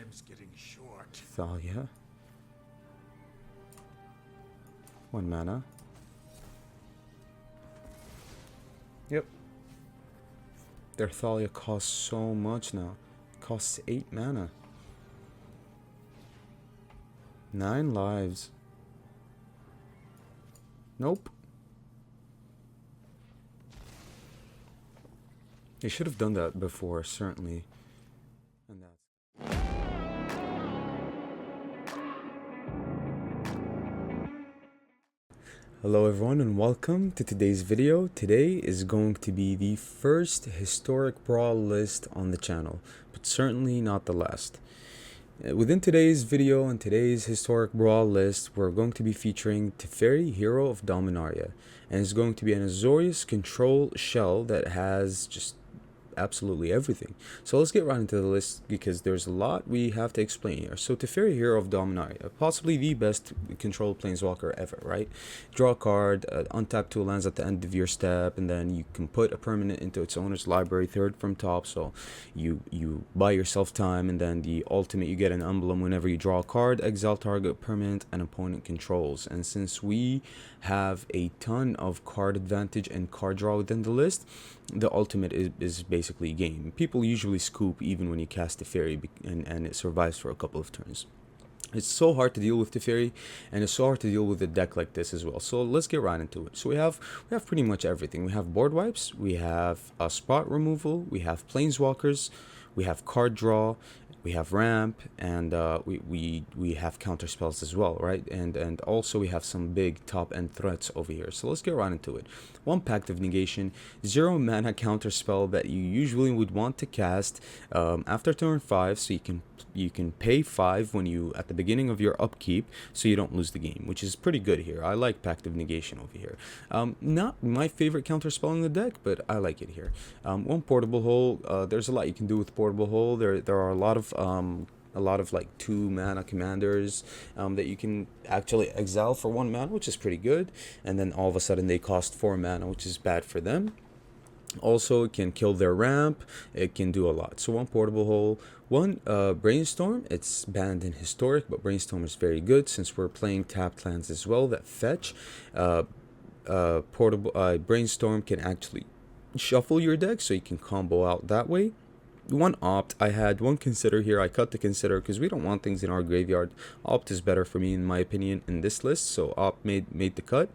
Time's getting short. Thalia. 1 mana. Yep. Their Thalia costs so much now. It costs 8 mana. 9 lives. Nope. They should have done that before, certainly. And that's... Hello everyone and welcome to today's video. Today is going to be the first historic Brawl list on the channel, but certainly not the last. Within today's video and today's historic Brawl list, we're going to be featuring Teferi, Hero of Dominaria, and it's going to be an Azorius control shell that has just absolutely everything. So let's get right into the list because there's a lot we have to explain here. So Teferi, Hero of Dominaria, possibly the best controlled planeswalker ever, right? Draw a card, untap 2 lands at the end of your step, and then you can put a permanent into its owner's library, third from top. So you buy yourself time, and then the ultimate, you get an emblem whenever you draw a card, exile target permanent and opponent controls. And since we have a ton of card advantage and card draw within the list, the ultimate is basically game. People usually scoop even when you cast Teferi, and it survives for a couple of turns. It's so hard to deal with Teferi, and it's so hard to deal with a deck like this as well. So let's get right into it. So we have pretty much everything. We have board wipes, we have spot removal, we have planeswalkers, we have card draw, we have ramp, and we have counter spells as well, right? And also we have some big top end threats over here. So let's get right into it. 1 Pact of Negation, 0 mana counter spell that you usually would want to cast after turn 5, so you can pay 5 when you at the beginning of your upkeep, so you don't lose the game, which is pretty good here. I like Pact of Negation over here. Not my favorite counter spell in the deck, but I like it here. 1 Portable Hole. There's a lot you can do with Portable Hole. There are a lot of like 2 mana commanders that you can actually exile for 1 mana, which is pretty good, and then all of a sudden they cost 4 mana, which is bad for them. Also, it can kill their ramp. It can do a lot. So 1 Portable Hole, 1 Brainstorm. It's banned in Historic, but Brainstorm is very good since we're playing tapped lands as well that fetch. Brainstorm can actually shuffle your deck, so you can combo out that way. 1 Opt. I had 1 Consider here. I cut the Consider because we don't want things in our graveyard. Opt is better for me in my opinion in this list, so Opt made the cut.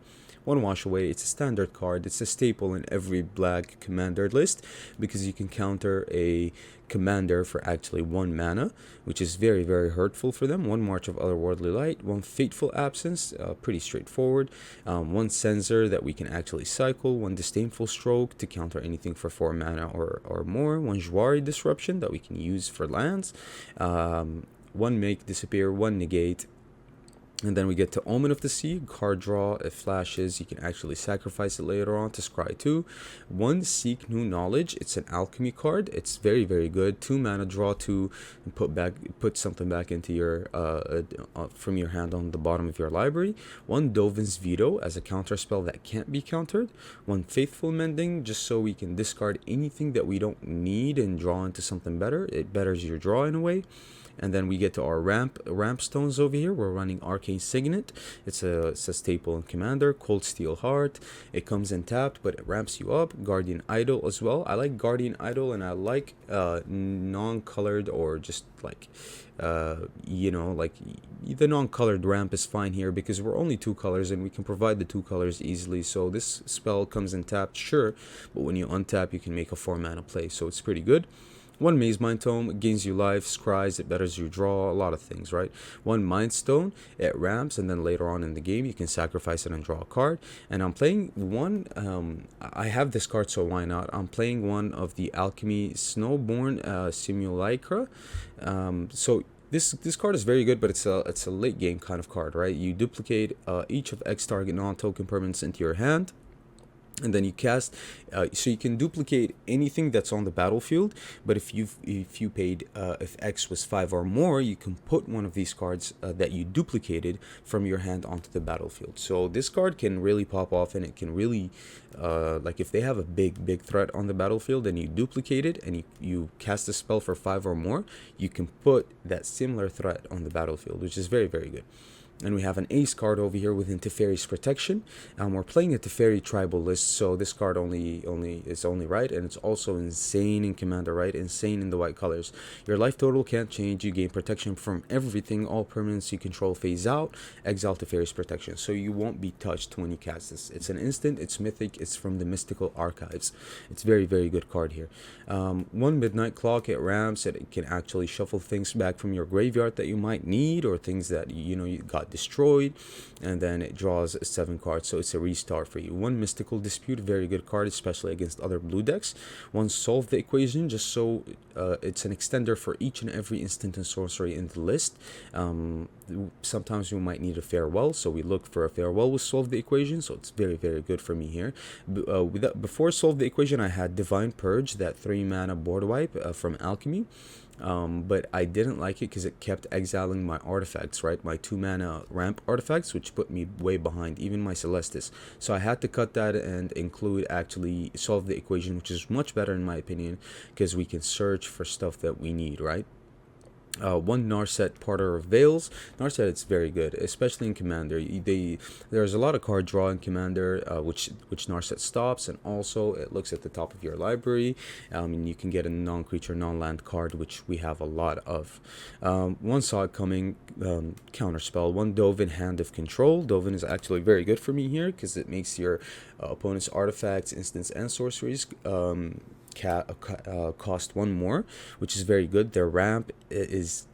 1 Wash Away. It's a standard card. It's a staple in every black commander list because you can counter a commander for actually 1 mana, which is very, very hurtful for them. 1 March of Otherworldly Light, 1 Fateful Absence, pretty straightforward. 1 Censor that we can actually cycle, 1 Disdainful Stroke to counter anything for 4 mana or more, 1 Jwari Disruption that we can use for lands, 1 Make Disappear, 1 Negate. And then we get to Omen of the Sea, card draw, it flashes, you can actually sacrifice it later on to scry 2. 1 Seek New Knowledge, it's an alchemy card, it's very, very good. 2 mana, draw 2, and put something back into your from your hand on the bottom of your library. 1 Dovin's Veto as a counter spell that can't be countered. 1 Faithful Mending, just so we can discard anything that we don't need and draw into something better. It betters your draw in a way. And then we get to our ramp stones over here. We're running Arcane Signet. It's a staple in Commander. Cold Steel Heart. It comes in tapped, but it ramps you up. Guardian Idol as well. I like Guardian Idol, and I like non-colored or just like like the non-colored ramp is fine here because we're only 2 colors and we can provide the 2 colors easily. So this spell comes in tapped, sure, but when you untap, you can make a 4 mana play, so it's pretty good. 1 Maze Mind Tome, gains you life, scries, it betters your draw, a lot of things, right? 1 Mind Stone, it ramps, and then later on in the game, you can sacrifice it and draw a card. And I'm playing 1, I have this card, so why not? I'm playing 1 of the Alchemy Snowborn Simulacra. So this card is very good, but it's a late game kind of card, right? You duplicate each of X target non-token permanents into your hand. and then you cast, so you can duplicate anything that's on the battlefield. But if you paid, if X was 5 or more, you can put one of these cards that you duplicated from your hand onto the battlefield. So this card can really pop off, and it can really, like if they have a big threat on the battlefield and you duplicate it and you cast a spell for 5 or more, you can put that similar threat on the battlefield, which is very good. And we have an ace card over here within Teferi's protection. We're playing a Teferi tribal list, so this card is only right, and it's also insane in Commander, right? Insane in the white colors. Your life total can't change. You gain protection from everything. All permanents you control phase out. Exile Teferi's protection, so you won't be touched when you cast this. It's an instant. It's mythic. It's from the mystical archives. It's very good card here. One midnight clock. It ramps. It can actually shuffle things back from your graveyard that you might need, or things that you got destroyed, and then it draws 7 cards, so it's a restart for you. One mystical dispute, very good card, especially against other blue decks. One solve the equation, just so it's an extender for each and every instant and sorcery in the list. Sometimes you might need a farewell, so we look for a farewell with solve the equation, so it's very good for me here. Before solve the equation, I had divine purge, that 3 mana board wipe from alchemy. But I didn't like it because it kept exiling my artifacts, right? My 2 mana ramp artifacts, which put me way behind, even my Celestis. So I had to cut that and include actually solve the equation, which is much better in my opinion, because we can search for stuff that we need, right? One Narset, Parter of Veils. Narset, it's very good, especially in Commander. There's a lot of card draw in Commander, which Narset stops, and also it looks at the top of your library, and you can get a non-creature, non-land card, which we have a lot of. One Saw It Coming, counterspell. One Dovin, Hand of Control. Dovin is actually very good for me here because it makes your opponent's artifacts, instants, and sorceries cost 1 more, which is very good. Their ramp is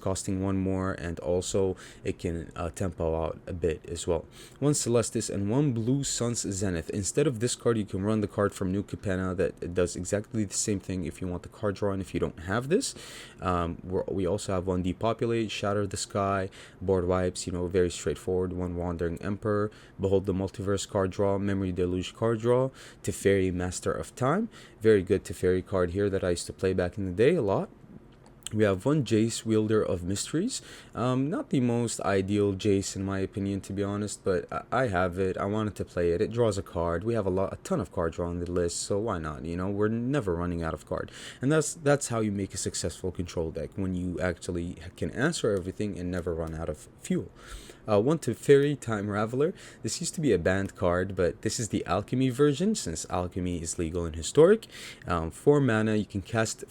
costing 1 more, and also it can tempo out a bit as well. One Celestis and one Blue Sun's Zenith. Instead of this card, you can run the card from New Capenna that does exactly the same thing if you want the card draw, and if you don't have this. We also have one Depopulate, Shatter the Sky, board wipes, very straightforward. One Wandering Emperor, Behold the Multiverse card draw, Memory Deluge card draw, Teferi, Master of Time. Very good Teferi card here that I used to play back in the day a lot. We have one Jace, Wielder of Mysteries. Not the most ideal Jace in my opinion, to be honest, but I have it. I wanted to play it. It draws a card. We have a ton of card draw on the list, so why not? We're never running out of card, and that's how you make a successful control deck, when you actually can answer everything and never run out of fuel. One Teferi, Time Raveler. This used to be a banned card, but this is the Alchemy version, since Alchemy is legal in Historic. 4 mana, you can cast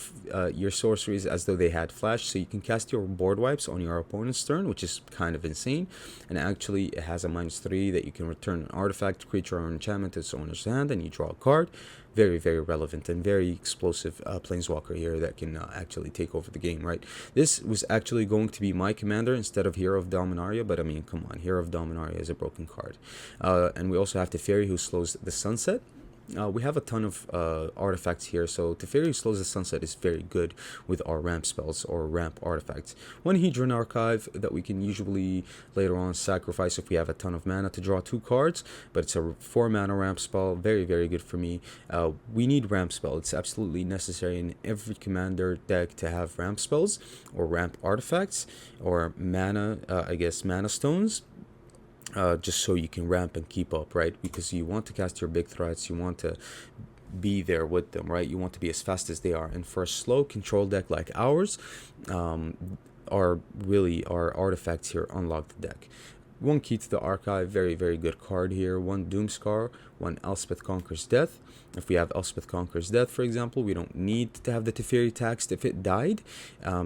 your sorceries as though they had flash, so you can cast your board wipes on your opponent's turn, which is kind of insane. And actually, it has a -3 that you can return an artifact, creature, or enchantment to its owner's hand, and you draw a card. Very relevant and very explosive planeswalker here that can actually take over the game, right? This was actually going to be my commander instead of Hero of Dominaria, but I mean, come on, Hero of Dominaria is a broken card. And we also have Teferi, who slows the sunset. We have a ton of artifacts here, so Teferi slows the sunset is very good with our ramp spells or ramp artifacts. One Hedron Archive that we can usually later on sacrifice if we have a ton of mana to draw 2 cards, but it's a 4 mana ramp spell, very good for me. We need ramp spell. It's absolutely necessary in every commander deck to have ramp spells or ramp artifacts or mana, mana stones. Just so you can ramp and keep up, right? Because you want to cast your big threats, you want to be there with them, right? You want to be as fast as they are. And for a slow control deck like ours, our artifacts here unlock the deck. One Key to the Archive, very good card here. One Doomscar, one Elspeth Conquers Death. If we have Elspeth Conquers Death, for example, we don't need to have the Teferi taxed if it died,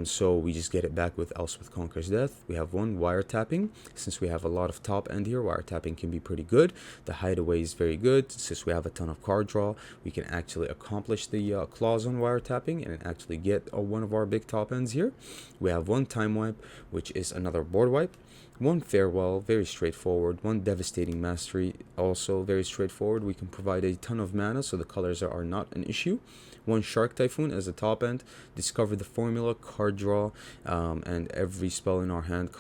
so we just get it back with Elspeth Conquers Death. We have one Wiretapping. Since we have a lot of top end here, Wiretapping can be pretty good. The Hideaway is very good. Since we have a ton of card draw, we can actually accomplish the clause on Wiretapping and actually get one of our big top ends here. We have one Time Wipe, which is another board wipe. One Farewell, very straightforward. One Devastating Mastery, also very straightforward. We can provide a ton of mana, so the colors are not an issue. One Shark Typhoon as a top end. Discover the formula, card draw, and every spell in our hand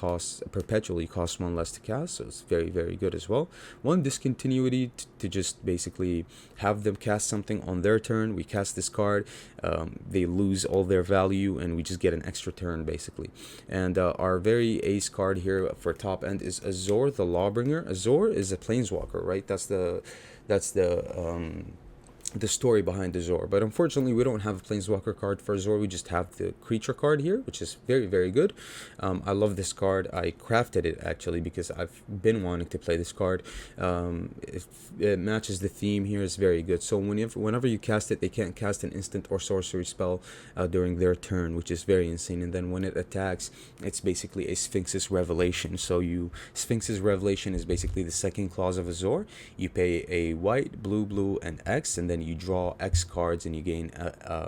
perpetually costs one less to cast, so it's very, very good as well. One Discontinuity, to just basically have them cast something on their turn. We cast this card, they lose all their value, and we just get an extra turn basically. And our very ace card here for top end is Azor the Lawbringer. Azor is a planeswalker, right? That's the story behind Azor, but unfortunately we don't have a planeswalker card for Azor. We just have the creature card here, which is very, very good. I love this card. I crafted it actually because I've been wanting to play this card. If it matches the theme here, is very good. So whenever you cast it, they can't cast an instant or sorcery spell during their turn, which is very insane. And then when it attacks, it's basically a Sphinx's Revelation. So Sphinx's Revelation is basically the second clause of Azor. You pay a white, blue, and X, and then you draw X cards and you gain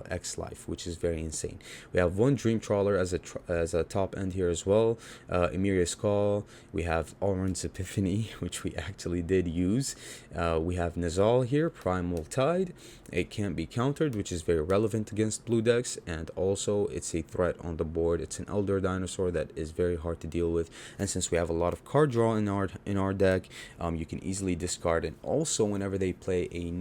X life, which is very insane. We have one Dream Trawler as a top end here as well. Emeria's Call. We have Oran's Epiphany, which we actually did use. We have Nazal here, Primal Tide. It can't be countered, which is very relevant against blue decks, and also it's a threat on the board. It's an Elder Dinosaur that is very hard to deal with, and since we have a lot of card draw in our deck, you can easily discard. And also whenever they play a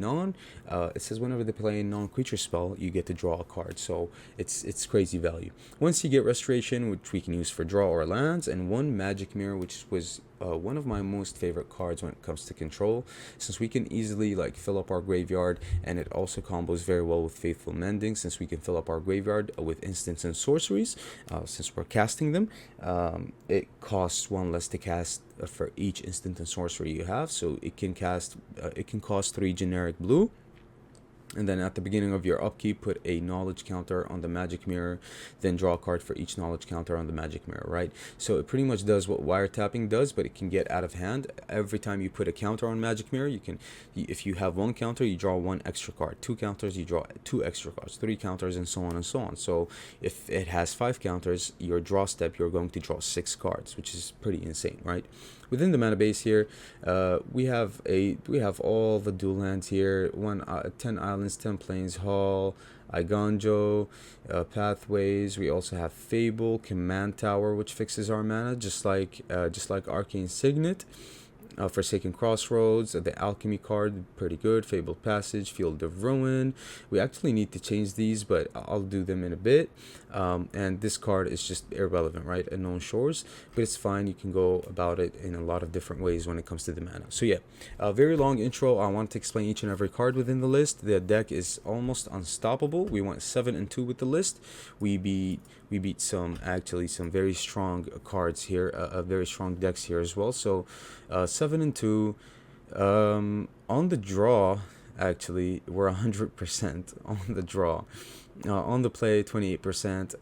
it says whenever they play a non-creature spell, you get to draw a card, so it's crazy value. Once you get Restoration, which we can use for draw or lands, and one Magic Mirror, which was one of my most favorite cards when it comes to control, since we can easily like fill up our graveyard, and it also combos very well with Faithful Mending, since we can fill up our graveyard with instants and sorceries. Since we're casting them, it costs one less to cast for each instant and sorcery you have, so it can cost 3 generic blue. And then at the beginning of your upkeep, put a knowledge counter on the Magic Mirror, then draw a card for each knowledge counter on the Magic Mirror, right? So it pretty much does what wiretapping does, but it can get out of hand. Every time you put a counter on Magic Mirror, if you have one counter, you draw one extra card. 2 counters, you draw 2 extra cards. 3 counters, and so on and so on. So if it has 5 counters, your draw step, you're going to draw 6 cards, which is pretty insane, right? Within the mana base here, we have all the dual lands here. 10 islands, 10 plains, Hall, Iganjo, Pathways. We also have Fable, Command Tower, which fixes our mana, just like Arcane Signet. Forsaken Crossroads, the Alchemy card, pretty good. Fabled Passage, Field of Ruin. We actually need to change these, but I'll do them in a bit. And this card is just irrelevant, right? Unknown Shores, but it's fine. You can go about it in a lot of different ways when it comes to the mana. So yeah, a very long intro. I want to explain each and every card within the list. The deck is almost unstoppable. We went 7-2 with the list. We beat some very strong cards here, very strong decks here as well. So 7-2. On the draw, actually, we're 100% on the draw. On the play, 28%.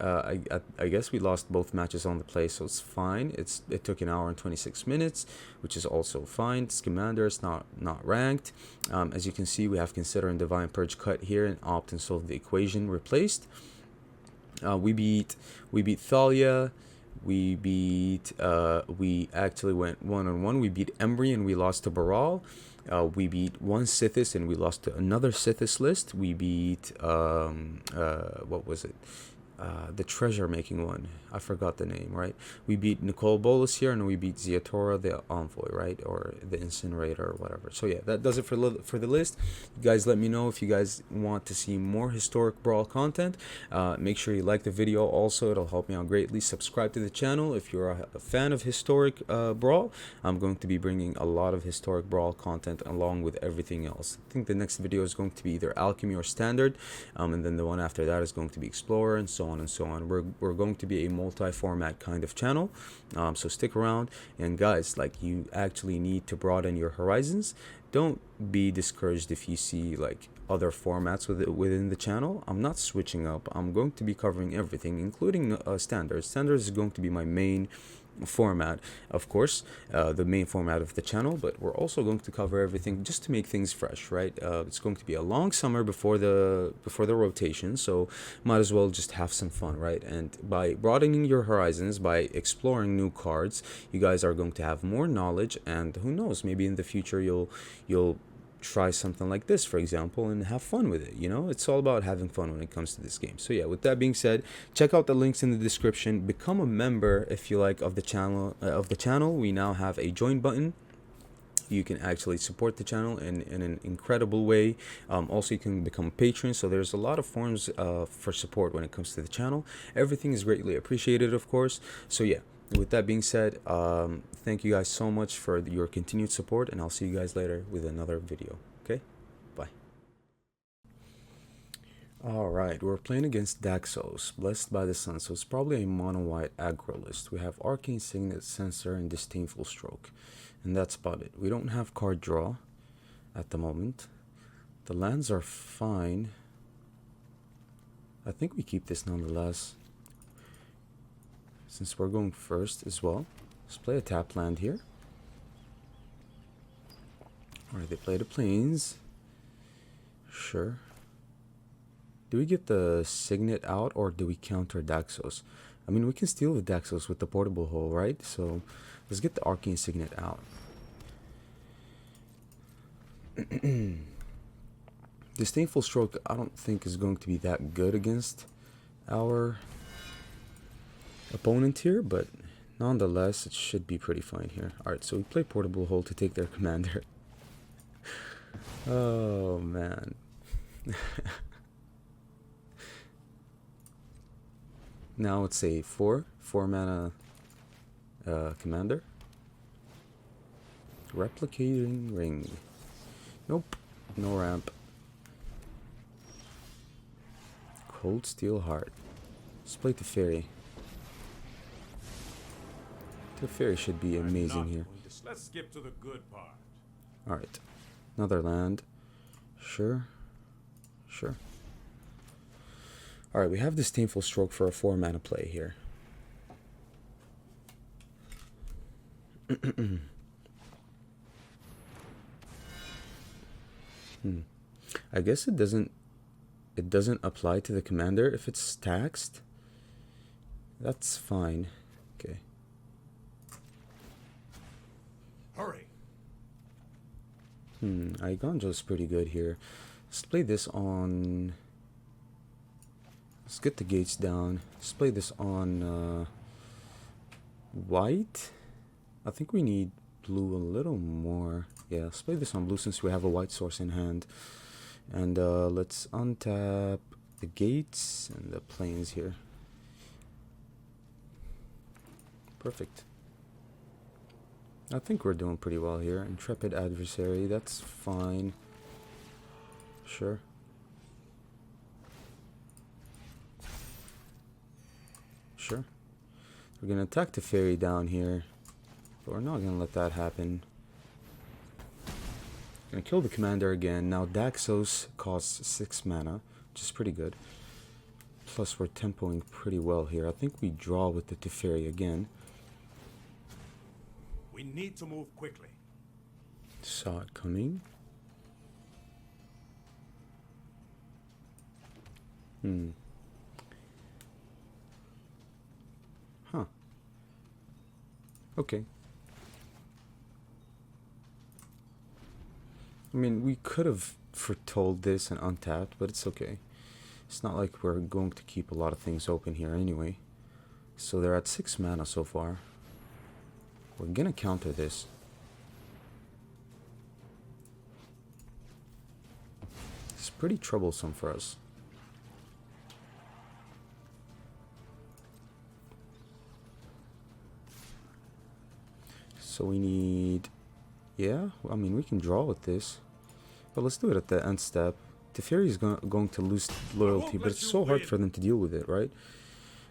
I guess we lost both matches on the play, so it's fine. It took 1 hour and 26 minutes, which is also fine. Scamander is not ranked. As you can see, we have Consider and Divine Purge cut here, and Opt and Solve the Equation replaced. We beat Thalia. We actually went 1-on-1. We beat Emry and we lost to Brawl. We beat one Sythis and we lost to another Sythis list. We beat what was it? The treasure making one. I forgot the name, right? We beat Nicol Bolas here, and we beat Ziatora, the Envoy, right? Or the Incinerator or whatever. So yeah, that does it for the list. You guys let me know if you guys want to see more historic Brawl content. Make sure you like the video also. It'll help me out greatly. Subscribe to the channel if you're a fan of historic Brawl. I'm going to be bringing a lot of historic Brawl content along with everything else. I think the next video is going to be either Alchemy or Standard, and then the one after that is going to be Explorer, and so on and so on. We're going to be a multi-format kind of channel, so stick around. And guys, like, you actually need to broaden your horizons. Don't be discouraged if you see like other formats within the channel. I'm not switching up. I'm going to be covering everything, including standards. Standards is going to be my main format, of course, the main format of the channel, but we're also going to cover everything just to make things fresh, right? It's going to be a long summer before the rotation, so might as well just have some fun, right? And by broadening your horizons, by exploring new cards, you guys are going to have more knowledge, and who knows, maybe in the future you'll try something like this, for example, and have fun with it. You know, it's all about having fun when it comes to this game. So yeah, with that being said, check out the links in the description. Become a member if you like of the channel. We now have a join button. You can actually support the channel in an incredible way. Also, you can become a patron. So there's a lot of forms for support when it comes to the channel. Everything is greatly appreciated, of course. So yeah, with that being said, thank you guys so much for your continued support, and I'll see you guys later with another video. Okay, bye. Alright, we're playing against Daxos, Blessed by the Sun, so it's probably a mono-white aggro list. We have Arcane Signet, Censor, and Disdainful Stroke, and that's about it. We don't have card draw at the moment. The lands are fine. I think we keep this nonetheless, since we're going first as well. Let's play a tap land here. Alright, they play the plains. Sure. Do we get the Signet out, or do we counter Daxos? I mean, we can steal the Daxos with the portable hole, right? So let's get the Arcane Signet out. Disdainful Stroke, I don't think is going to be that good against our opponent here, but nonetheless, it should be pretty fine here. Alright, so we play portable hole to take their commander. Oh, man. Now it's a 4 mana commander. Replicating Ring. Nope, no ramp. Cold Steel Heart. Let's play Teferi. Teferi should be amazing here. Let's skip to the good part. Alright, another land. Sure, sure. Alright, we have Disdainful Stroke for a 4 mana play here. I guess it doesn't apply to the commander if it's taxed. That's fine. Okay. Hurry. Igonjo's pretty good here. Let's play this on... Let's get the gates down. Let's play this on white. I think we need blue a little more. Yeah, let's play this on blue since we have a white source in hand. And let's untap the gates and the plains here. Perfect. I think we're doing pretty well here. Intrepid Adversary, that's fine. Sure. Sure. We're gonna attack the Teferi down here, but we're not gonna let that happen. Gonna kill the commander again. Now Daxos costs 6 mana, which is pretty good. Plus we're tempoing pretty well here. I think we draw with the Teferi again. We need to move quickly. Saw it coming. Huh. Okay. I mean, we could have foretold this and untapped, but it's okay. It's not like we're going to keep a lot of things open here anyway. So they're at 6 mana so far. We're gonna counter this. It's pretty troublesome for us. So we need... Yeah, I mean, we can draw with this. But let's do it at the end step. Teferi is going to lose loyalty, but it's so hard for them to deal with it, right?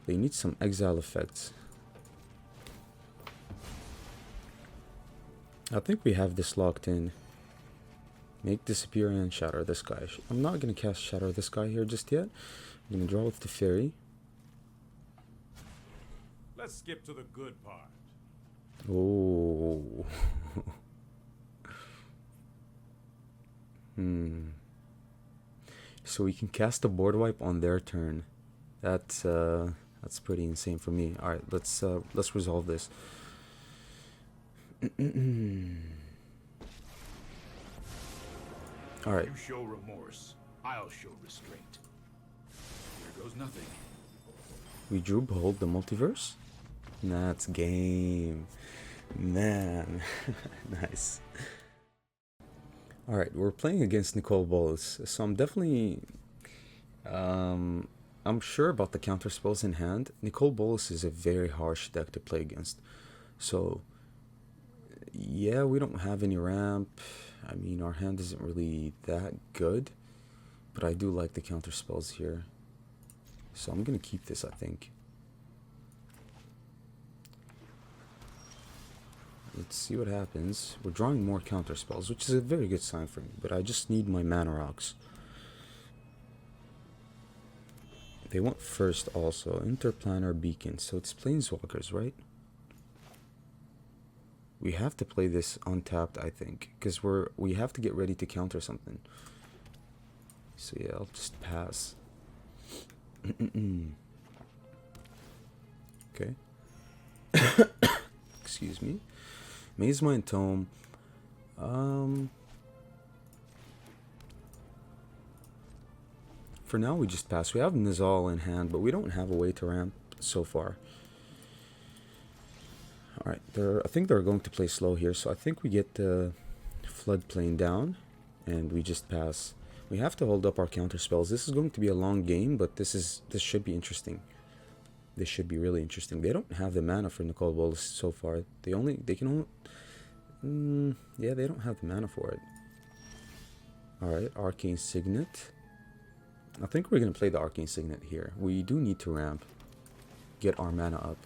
They need some exile effects. I think we have this locked in. Make disappear and shatter this guy. I'm not going to cast shatter this guy here just yet. I'm going to draw with Teferi. Let's skip to the good part. Oh. Hmm. So we can cast a board wipe on their turn. That's pretty insane for me. All right, let's resolve this. All right. You show remorse, I'll show restraint. Here goes nothing. We drew Behold the Multiverse. That's game. Man. Nice. Alright, we're playing against Nicol Bolas. So I'm definitely... I'm sure about the counter spells in hand. Nicol Bolas is a very harsh deck to play against. So, yeah, we don't have any ramp. I mean, our hand isn't really that good. But I do like the counter spells here. So I'm going to keep this, I think. Let's see what happens. We're drawing more counter spells, which is a very good sign for me. But I just need my mana rocks. They want first also. Interplanar Beacon. So it's Planeswalkers, right? We have to play this untapped, I think. Because we have to get ready to counter something. So yeah, I'll just pass. Okay. Excuse me. Maze Mind Tome. For now, we just pass. We have Nizal in hand, but we don't have a way to ramp so far. Alright, I think they're going to play slow here, so I think we get the Floodplain down, and we just pass. We have to hold up our counter spells. This is going to be a long game, but this should be interesting. This should be really interesting. They don't have the mana for Nicol Bolas so far. They can only... yeah, they don't have the mana for it. Alright, Arcane Signet. I think we're going to play the Arcane Signet here. We do need to ramp. Get our mana up.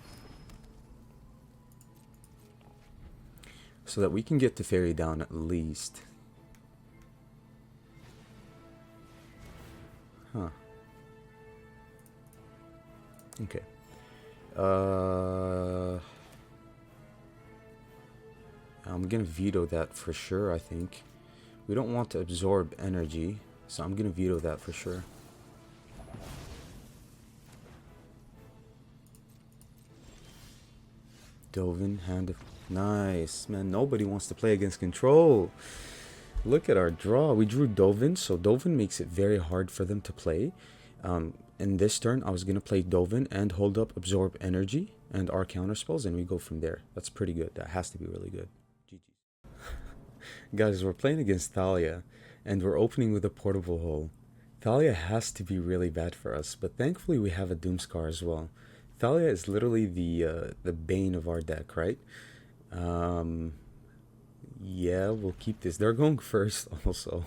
So that we can get Teferi down at least. Huh. Okay. I'm gonna veto that for sure, I think. We don't want to absorb energy, so I'm gonna veto that for sure. Dovin, Hand of... Nice, man. Nobody wants to play against control. Look at our draw. We drew Dovin, so Dovin makes it very hard for them to play. In this turn, I was going to play Dovin and hold up Absorb Energy and our counter spells, and we go from there. That's pretty good. That has to be really good. GG. Guys, we're playing against Thalia, and we're opening with a Portable Hole. Thalia has to be really bad for us, but thankfully we have a Doomscar as well. Thalia is literally the bane of our deck, right? Yeah, we'll keep this. They're going first also,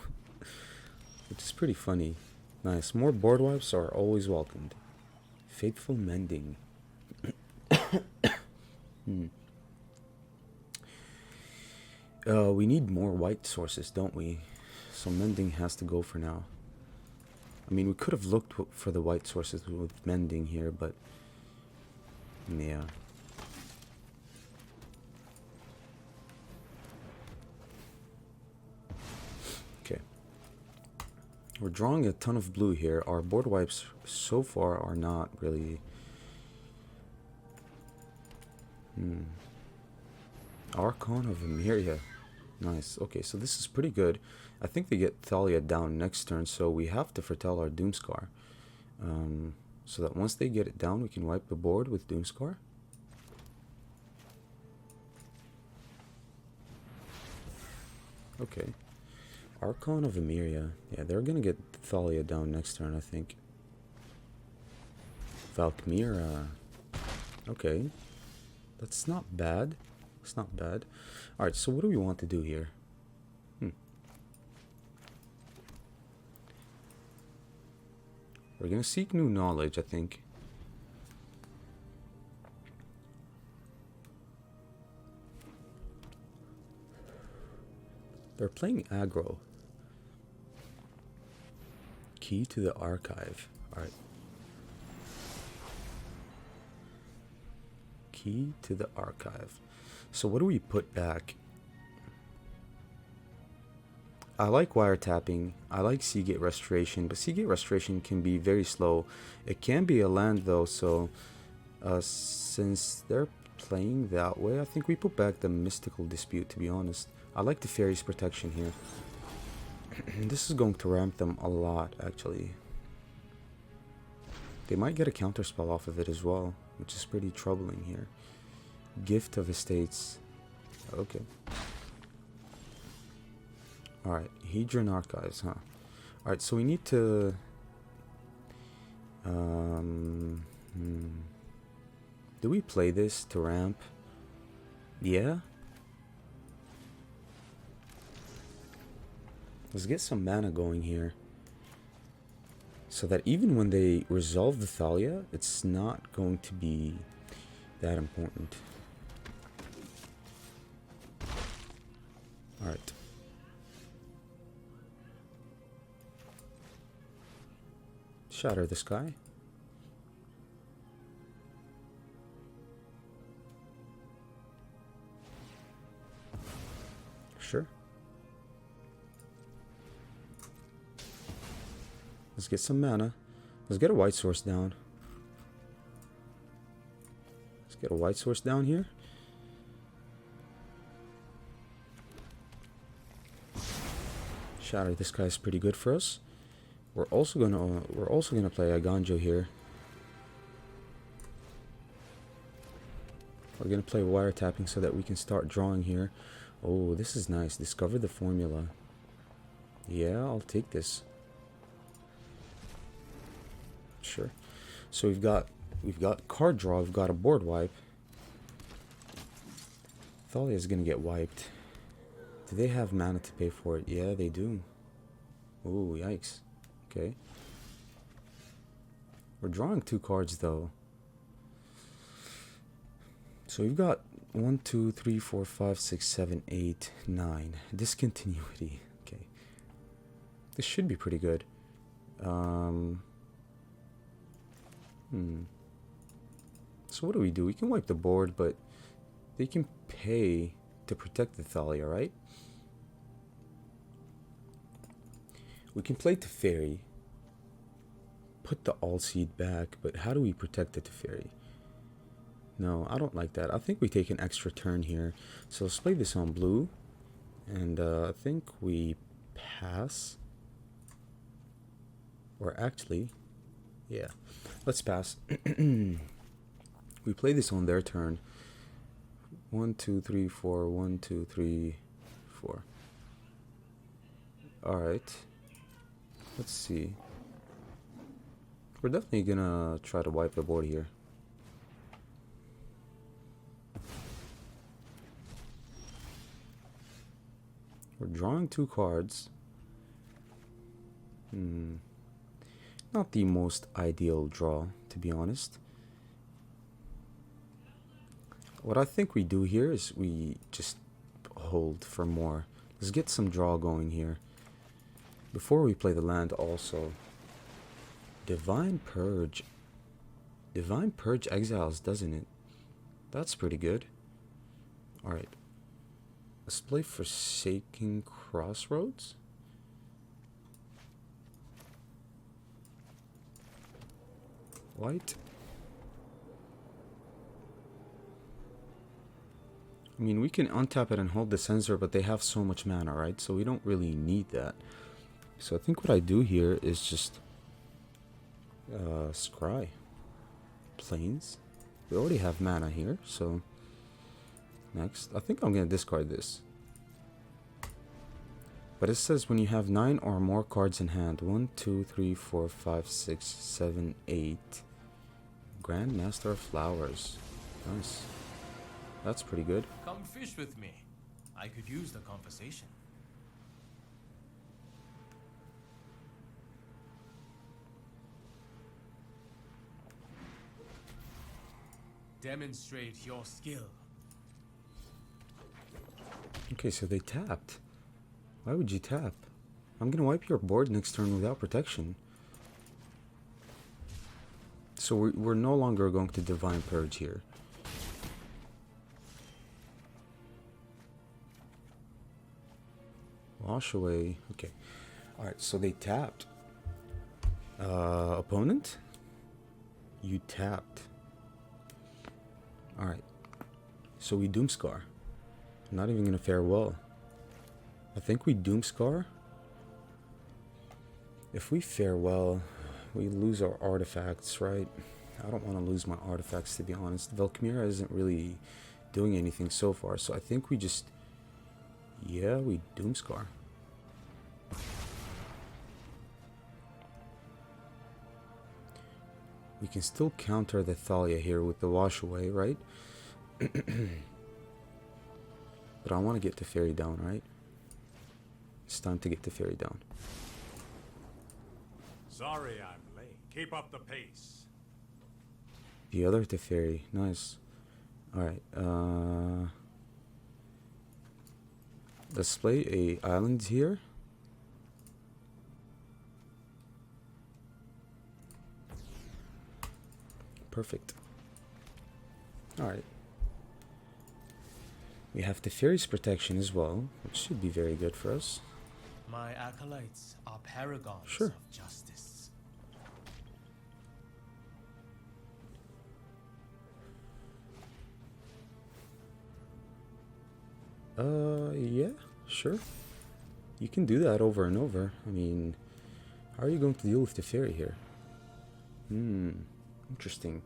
which is pretty funny. Nice. More board wipes are always welcomed. Fateful Mending. We need more white sources, don't we? So Mending has to go for now. I mean, we could have looked for the white sources with Mending here, but yeah. Okay. We're drawing a ton of blue here. Our board wipes so far are not really... Archon of Emry. Nice. Okay, so this is pretty good. I think they get Thalia down next turn, so we have to foretell our Doomscar. So that once they get it down, we can wipe the board with Doomscar. Okay. Archon of Emry. Yeah, they're gonna get Thalia down next turn, I think. Valkmira. Okay. That's not bad. It's not bad. Alright, so what do we want to do here? We're gonna seek new knowledge, I think. They're playing aggro. Key to the archive. Alright. Key to the archive. So what do we put back? I like wiretapping. I like Seagate Restoration, but Seagate Restoration can be very slow. It can be a land though, so since they're playing that way, I think we put back the Mystical Dispute, to be honest. I like the Fairy's Protection here. This is going to ramp them a lot, actually. They might get a counterspell off of it as well, which is pretty troubling here. Gift of Estates. Okay. Alright, Hedron Archives, huh? Alright, so we need to... Do we play this to ramp? Yeah? Let's get some mana going here. So that even when they resolve the Thalia, it's not going to be that important. Alright. Shatter the Sky. Sure. Let's get some mana. Let's get a white source down. Let's get a white source down here. Shatter this guy is pretty good for us. We're also gonna play a Ganjo here. We're gonna play wiretapping so that we can start drawing here. Oh, this is nice. Discover the formula. Yeah, I'll take this. Sure. So we've got card draw, we've got a board wipe. Thalia is gonna get wiped. Do they have mana to pay for it? Yeah, they do. Oh, yikes. Okay. We're drawing 2 cards though. So we've got 1, 2, 3, 4, 5, 6, 7, 8, 9. Discontinuity. Okay. This should be pretty good. So what do? We can wipe the board, but they can pay to protect the Thalia, right? We can play Teferi. Put the All Seed back, but how do we protect the Teferi? No, I don't like that. I think we take an extra turn here. So let's play this on blue. And I think we pass. Or actually, yeah, let's pass. We play this on their turn. 1, 2, 3, 4. 1, 2, 3, 4. Alright. Let's see. We're definitely gonna try to wipe the board here. We're drawing 2 cards. Not the most ideal draw, to be honest. What I think we do here is we just hold for more. Let's get some draw going here. Before we play the land also. Divine Purge. Divine Purge exiles, doesn't it? That's pretty good. Alright. Let's play Forsaken Crossroads. White. I mean, we can untap it and hold the sensor, but they have so much mana, right? So we don't really need that. So I think what I do here is just scry. Plains. We already have mana here, so next. I think I'm gonna discard this. But it says when you have 9 or more cards in hand. 1, 2, 3, 4, 5, 6, 7, 8. Grandmaster of Flowers. Nice. That's pretty good. Come fish with me. I could use the conversation. Demonstrate your skill. Okay, so they tapped. Why would you tap? I'm gonna wipe your board next turn without protection. So we're no longer going to Divine Purge here. Wash away. Okay. Alright, so they tapped. Opponent? You tapped. Alright. So we Doomscar. I'm not even gonna fare well. I think we Doomscar. If we fare well, we lose our artifacts, right? I don't want to lose my artifacts, to be honest. Velkhmira isn't really doing anything so far, so I think we just... Yeah, we Doomscar. We can still counter the Thalia here with the wash away, right? But I want to get Teferi down, right? It's time to get Teferi down. Sorry I'm late. Keep up the pace. The other Teferi, nice. Alright, let's play a island here. Perfect. Alright. We have Teferi's protection as well, which should be very good for us. My acolytes are paragons Sure. of justice. Yeah, sure. You can do that over and over. I mean, how are you going to deal with Teferi here? Interesting.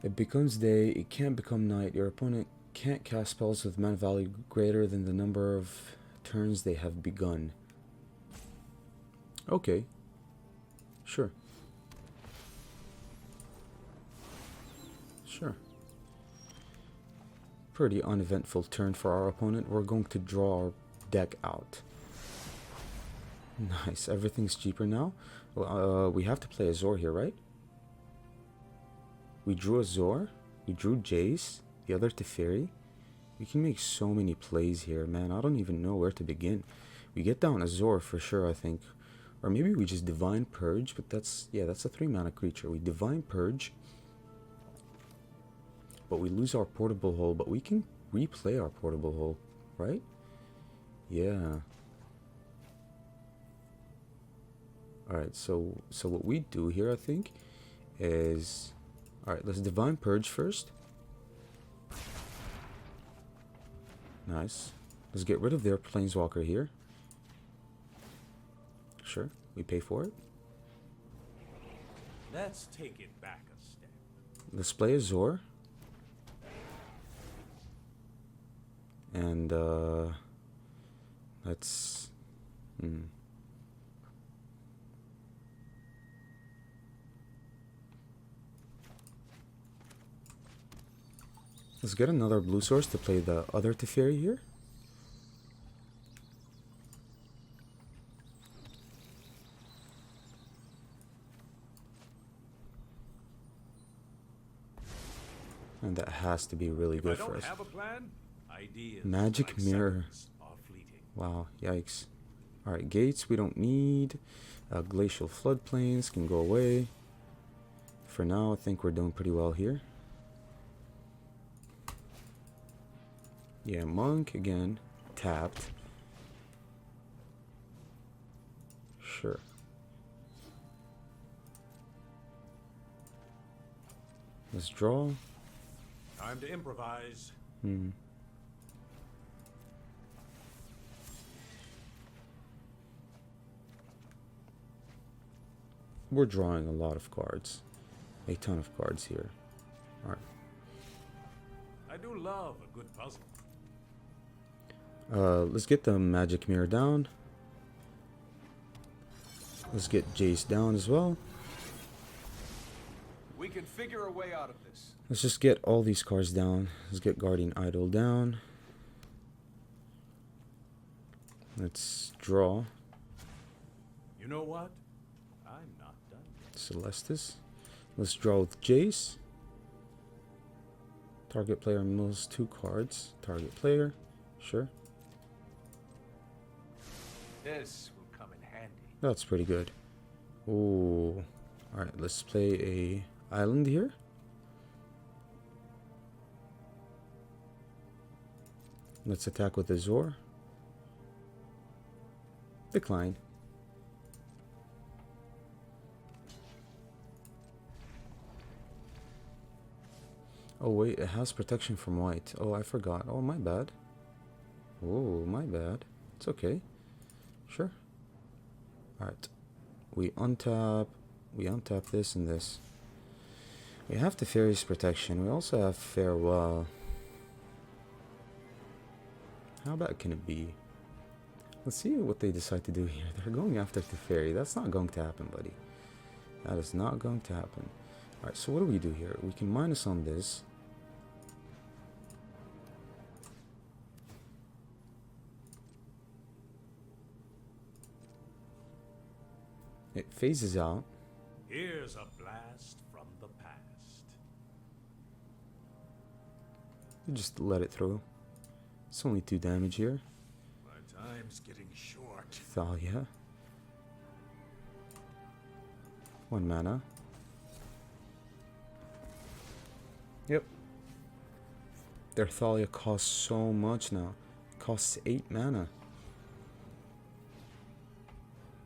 It becomes day, it can't become night. Your opponent can't cast spells with mana value greater than the number of turns they have begun. Okay. Sure. Sure. Pretty uneventful turn for our opponent. We're going to draw our deck out. Nice. Everything's cheaper now. Well, we have to play a Zor here, right? We drew a Zor. We drew Jace. The other Teferi. We can make so many plays here, man. I don't even know where to begin. We get down a Zor for sure, I think. Or maybe we just Divine Purge, but that's... Yeah, that's a 3-mana creature. We Divine Purge. But we lose our Portable Hole, but we can replay our Portable Hole, right? Yeah. Alright, so what we do here, I think, is... Alright, let's Divine Purge first. Nice. Let's get rid of their Planeswalker here. Sure, we pay for it. Let's take it back a step. Let's play a Zor. And, let's... Let's get another blue source to play the other Teferi here. And that has to be really good for us. Have a plan? Ideas Magic like Mirror. sevens are fleeting. Wow, yikes. Alright, gates we don't need. Glacial floodplains can go away. For now, I think we're doing pretty well here. Yeah, Monk again. Tapped. Sure. Let's draw. Time to improvise. We're drawing a lot of cards. A ton of cards here. Alright. I do love a good puzzle. Let's get the Magic Mirror down. Let's get Jace down as well. We can figure a way out of this. Let's just get all these cards down. Let's get Guardian Idol down. Let's draw. You know what? I'm not done yet. Celestis. Let's draw with Jace. Target player mills 2 cards. Target player. Sure. This will come in handy. That's pretty good. Ooh. Alright, let's play a island here. Let's attack with Azor. Decline. Oh wait, it has protection from white. Oh, I forgot. Oh, my bad. Oh, my bad. It's okay. Sure. Alright. We untap this and this. We have Teferi's protection. We also have farewell. How bad can it be? Let's see what they decide to do here. They're going after Teferi. That's not going to happen, buddy. That is not going to happen. Alright, so what do we do here? We can minus on this. It phases out. Here's a blast from the past. You just let it through. It's only 2 damage here. My time's getting short. Thalia. 1 mana. Yep. Their Thalia costs so much now. It costs 8 mana.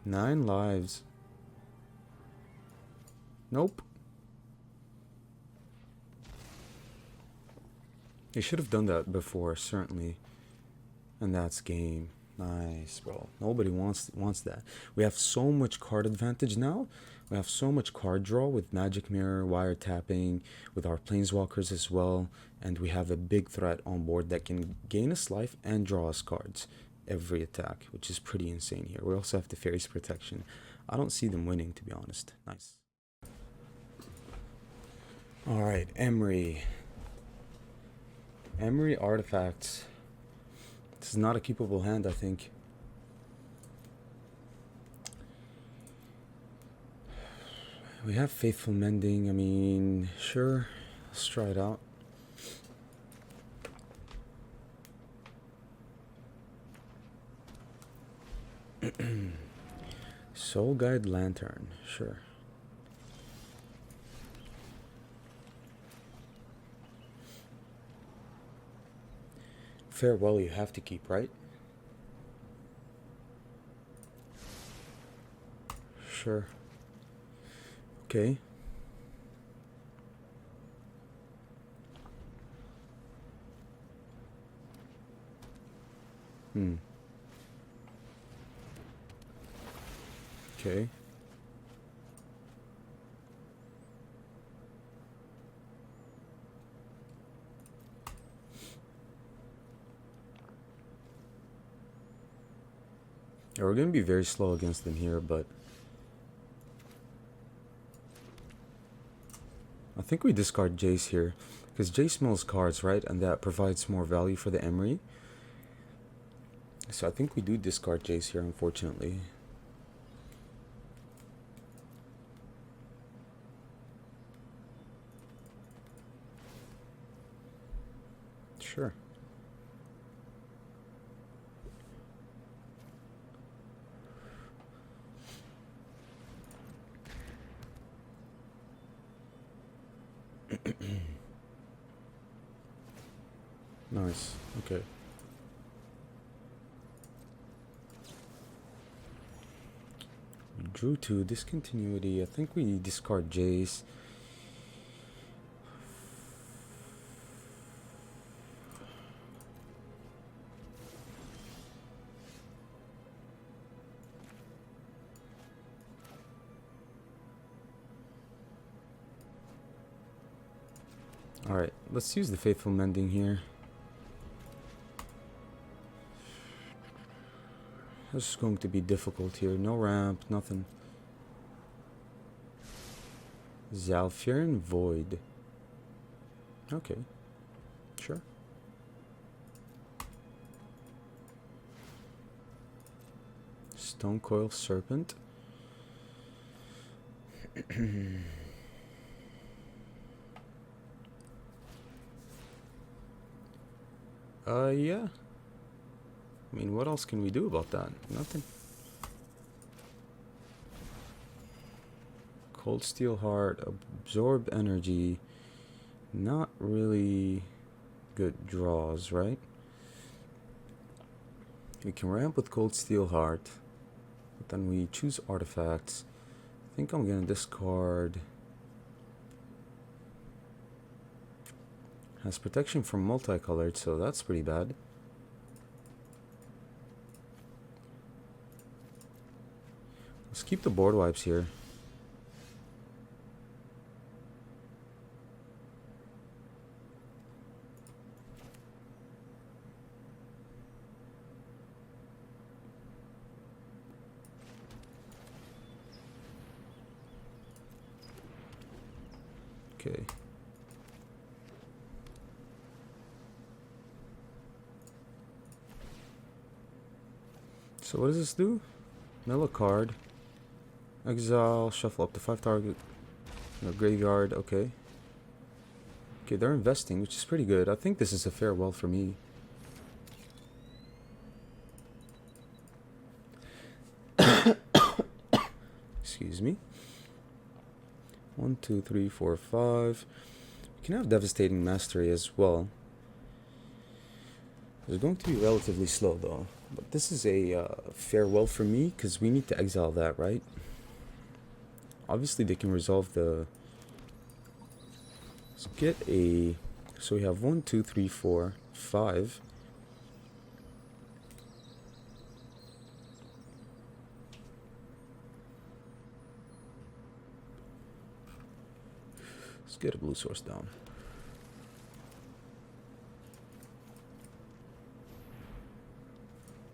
9 lives. Nope. They should have done that before, certainly. And that's game. Nice, bro. Nobody wants that. We have so much card advantage now. We have so much card draw with Magic Mirror, wiretapping, with our Planeswalkers as well. And we have a big threat on board that can gain us life and draw us cards every attack, which is pretty insane here. We also have Teferi's protection. I don't see them winning, to be honest. Nice. Alright, Emry. Emry artifacts. This is not a keepable hand, I think. We have Faithful Mending. I mean, sure. Let's try it out. Soul Guide Lantern. Sure. Farewell you have to keep, right? Sure. Okay. Okay. Yeah, we're going to be very slow against them here, but I think we discard Jace here, because Jace mills cards, right? And that provides more value for the Emry. So I think we do discard Jace here, unfortunately. Sure. Nice. Okay. Drew 2, discontinuity. I think we discard Jace. Alright, let's use the Faithful Mending here. This is going to be difficult here. No ramp, nothing. Zalfirin Void. Okay. Sure. Stone Coil Serpent. Yeah. I mean, what else can we do about that? Nothing. Cold Steel Heart, Absorb Energy. Not really good draws, right? We can ramp with Cold Steel Heart. Then we choose artifacts. I think I'm gonna discard. Has protection from multicolored, so that's pretty bad. Let's keep the board wipes here. Okay. So what does this do? Mill a card. Exile, shuffle up to 5 target. No graveyard, okay. Okay, they're investing, which is pretty good. I think this is a farewell for me. Excuse me. 1, 2, 3, 4, 5. We can have Devastating Mastery as well. It's going to be relatively slow though. But this is a farewell for me because we need to exile that, right? Obviously they can resolve the... Let's get a... So we have 1, 2, 3, 4, 5. Let's get a blue source down.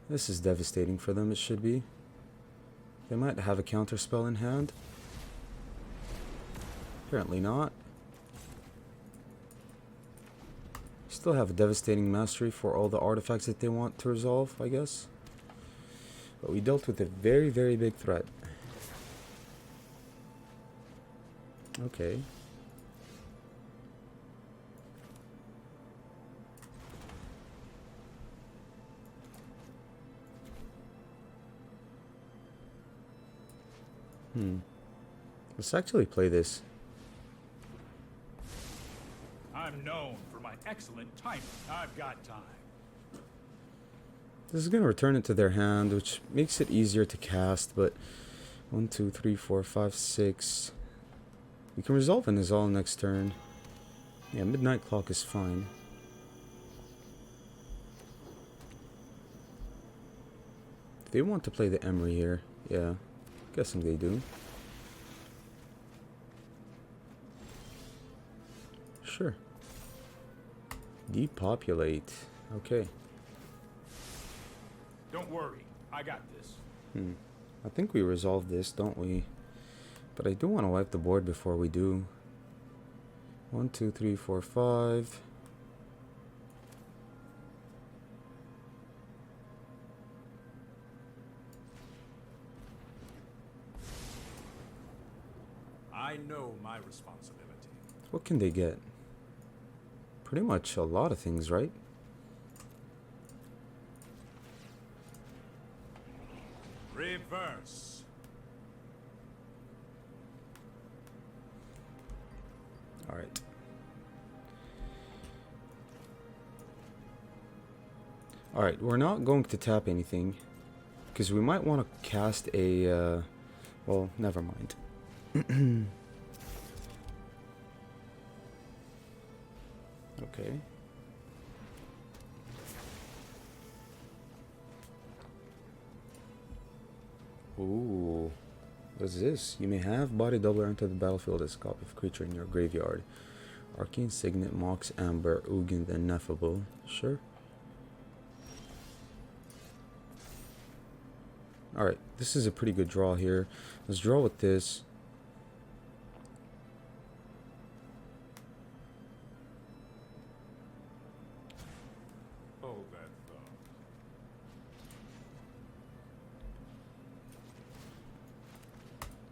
This is devastating for them, it should be. They might have a counter spell in hand. Apparently not. Still have a devastating mastery for all the artifacts that they want to resolve, I guess. But we dealt with a very, very big threat. Okay. Let's actually play this. I'm known for my excellent timing. I've got time. This is going to return it to their hand, which makes it easier to cast, but 1, 2, 3, 4, 5, 6. We can resolve an Azal next turn. Yeah, Midnight Clock is fine. They want to play the Emry here. Yeah, guessing they do. Sure. Depopulate. Okay. Don't worry, I got this. I think we resolved this, don't we? But I do want to wipe the board before we do. 1, 2, 3, 4, 5. I know my responsibility. What can they get? Pretty much a lot of things, right? Reverse. All right. All right, we're not going to tap anything because we might want to cast a well, never mind. Okay. Ooh. What is this? You may have body doubler enter the battlefield as a copy of creature in your graveyard. Arcane Signet, Mox, Amber, Ugin, and Ineffable. Sure. Alright, this is a pretty good draw here. Let's draw with this. Hold that thought.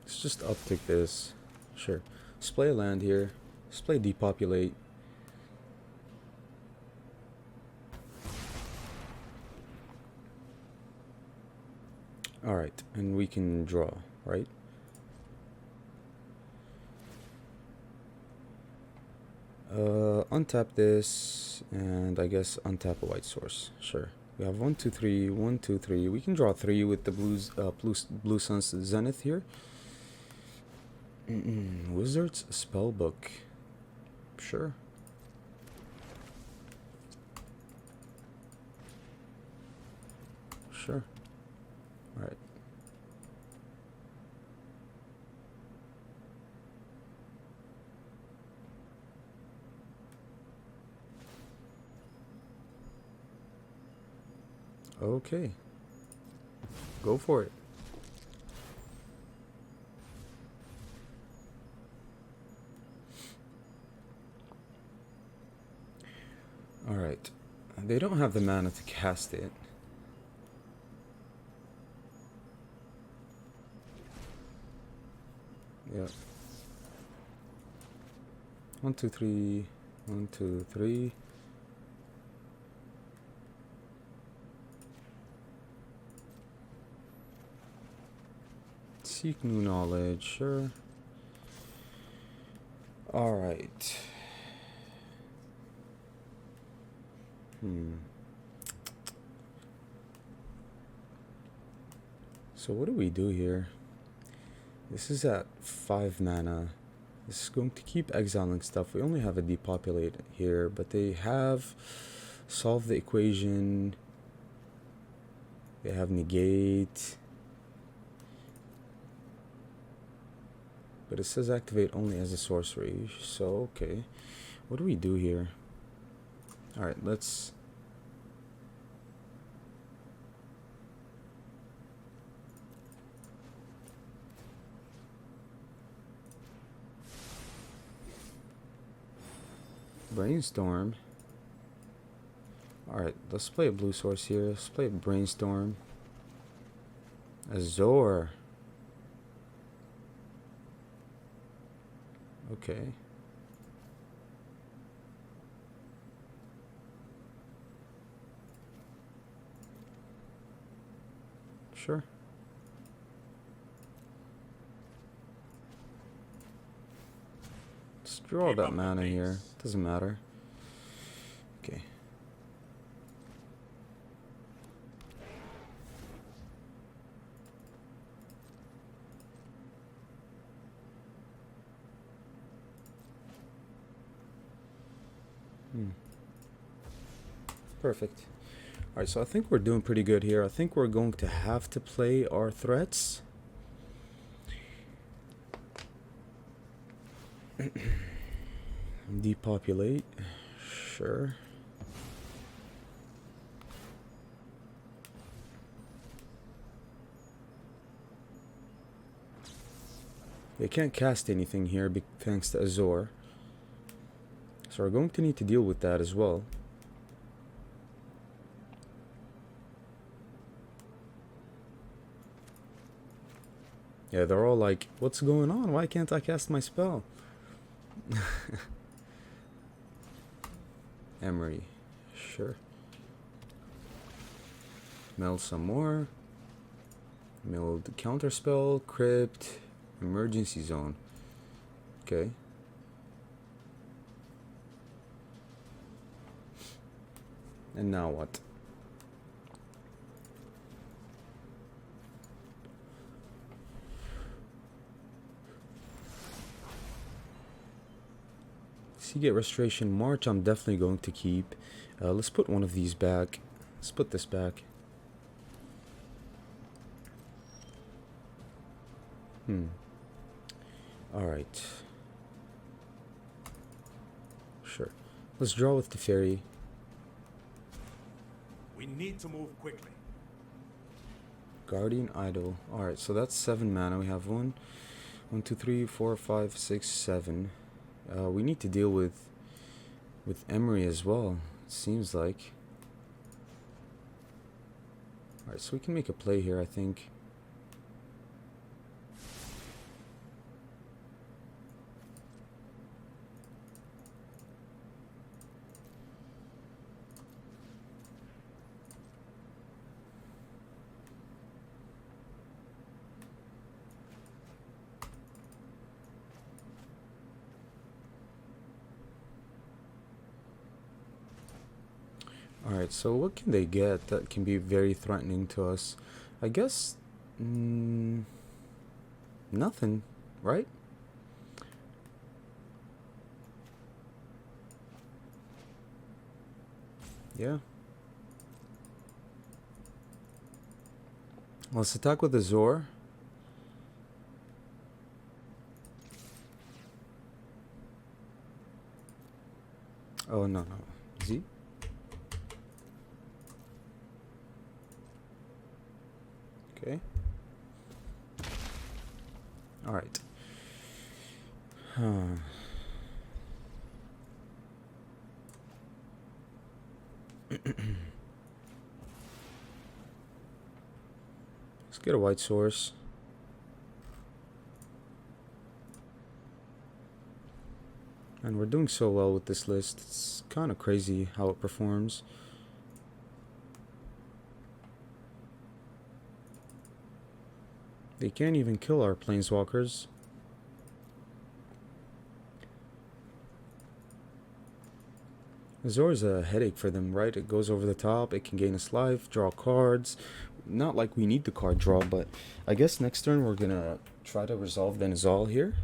Let's just uptick this. Sure. Let's play a land here. Let's play Depopulate. Alright, and we can draw, right? Untap this, and I guess untap a white source. Sure. We have 1, 2, 3, 1, 2, 3. We can draw 3 with the Blue Sun's Zenith here. Wizard's Spellbook. Sure. Sure. Alright. Okay. Go for it. Alright. They don't have the mana to cast it. Yep. 1, 2, 3. 1, 2, 3. Seek new knowledge, sure. Alright. So what do we do here? This is at 5 mana. This is going to keep exiling stuff. We only have a depopulate here, but they have solved the equation. They have negate. But it says activate only as a sorcery. So, okay. What do we do here? Alright, let's... Brainstorm. Alright, let's play a blue source here. Let's play a Brainstorm. Azor. Okay. Sure. Let's draw that mana here. Doesn't matter. Okay. Perfect. Alright, so I think we're doing pretty good here. I think we're going to have to play our threats. Depopulate. Sure. They can't cast anything here thanks to Azor. So we're going to need to deal with that as well. Yeah, they're all like, what's going on? Why can't I cast my spell? Emry. Sure. Meld some more. Meld counterspell, crypt, emergency zone. Okay. And now what? Seagate Restoration March I'm definitely going to keep. Let's put one of these back. Let's put this back. Alright. Sure. Let's draw with Teferi. We need to move quickly. Guardian Idol. Alright, so that's 7 mana. We have 1, 2, 3, 4, 5, 6, 7. We need to deal with Emry as well, it seems like. Alright, so we can make a play here, I think. Alright, so what can they get that can be very threatening to us? I guess nothing, right? Yeah. Let's attack with the Zor. Oh, no. Z? Okay. Alright. Let's get a white source. And we're doing so well with this list. It's kind of crazy how it performs. They can't even kill our planeswalkers. Azor's a headache for them, right? It goes over the top, it can gain us life, draw cards. Not like we need the card draw, but I guess next turn we're gonna try to resolve the Nizal here.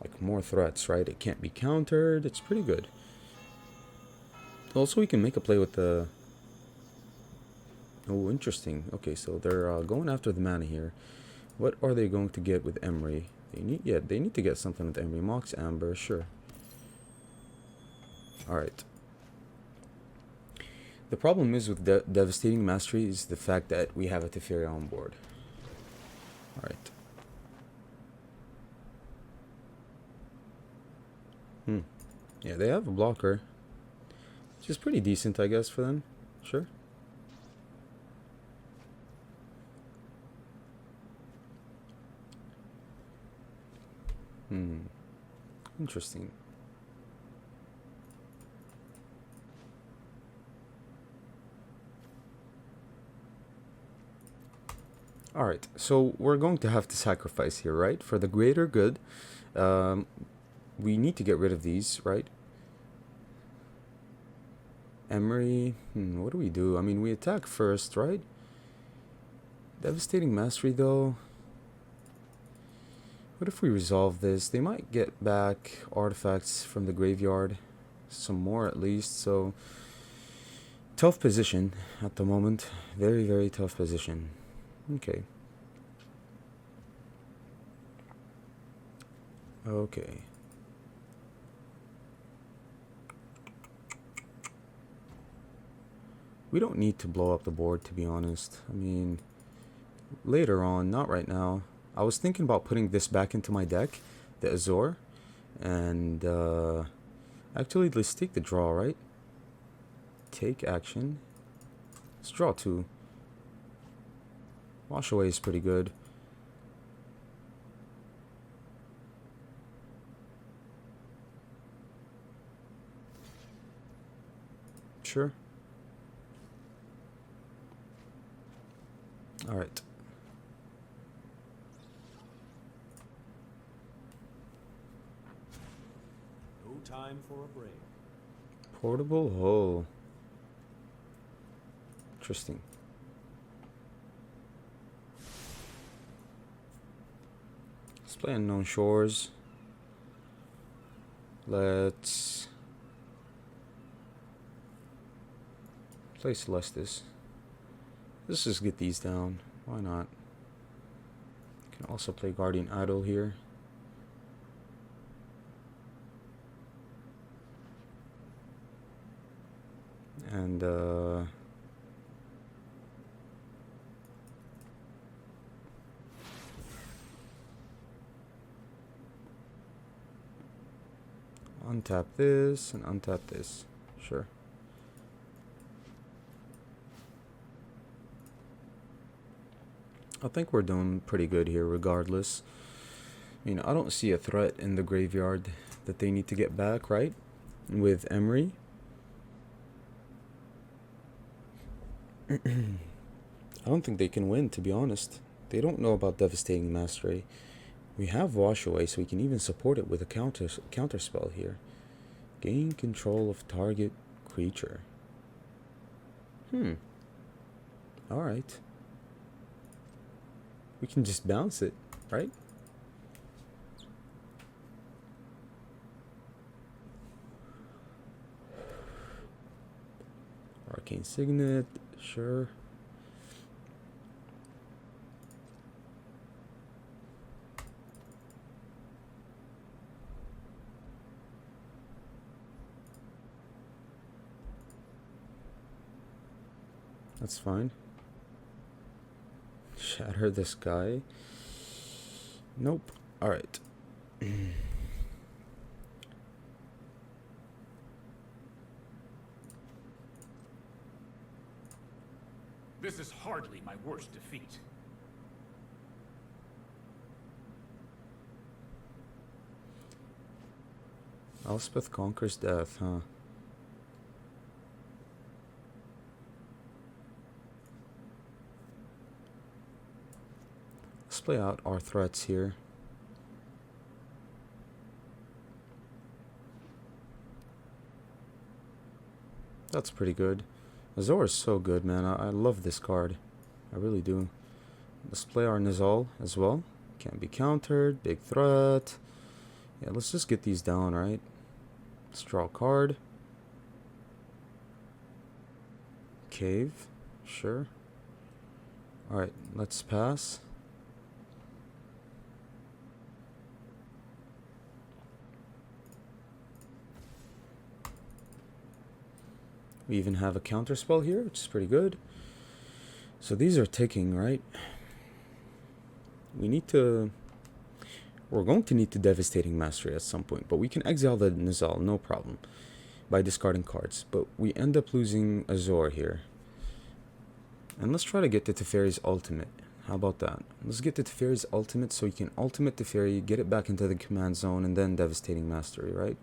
Like more threats, right? It can't be countered. It's pretty good. Also, we can make a play with the... Oh, interesting. Okay, so they're going after the mana here. What are they going to get with Emry? They need to get something with Emry. Mox Amber, sure. Alright. The problem is with Devastating Mastery is the fact that we have a Teferi on board. Alright. Yeah, they have a blocker. Which is pretty decent, I guess, for them. Sure. Interesting. Alright, so we're going to have to sacrifice here, right? For the greater good. We need to get rid of these, right? Emry, what do we do? I mean, we attack first, right? Devastating Mastery, though. What if we resolve this? They might get back artifacts from the graveyard. Some more, at least, so... Tough position at the moment. Very, very tough position. Okay. Okay. We don't need to blow up the board, to be honest. I mean, later on, not right now. I was thinking about putting this back into my deck, the Azor. And, actually, let's take the draw, right? Take action. Let's draw 2. Wash away is pretty good. Sure. Alright. No time for a break. Portable hole. Interesting. Let's play Unknown Shores. Let's play Celestis. Let's just get these down. Why not? Can also play Guardian Idol here. And untap this and untap this. Sure. I think we're doing pretty good here regardless. I mean, I don't see a threat in the graveyard that they need to get back, right? With Emry. I don't think they can win, to be honest. They don't know about Devastating Mastery. We have Wash Away, so we can even support it with a counter spell here. Gain control of target creature. Alright. We can just bounce it, right? Arcane Signet, sure. That's fine. Shatter this guy. Nope. Alright. This is hardly my worst defeat. Elspeth conquers death, huh? Let's play out our threats here. That's pretty good. Azor is so good, man. I love this card. I really do. Let's play our Nizal as well. Can't be countered. Big threat. Yeah, let's just get these down, right? Let's draw a card. Cave. Sure. Alright, let's pass. We even have a counter spell here, which is pretty good. So these are ticking, right? We're going to need to Devastating Mastery at some point, but we can exile the Nizal, no problem, by discarding cards. But we end up losing Azor here. And let's try to get to Teferi's ultimate. How about that? Let's get to Teferi's ultimate so you can ultimate Teferi, get it back into the command zone, and then Devastating Mastery, right?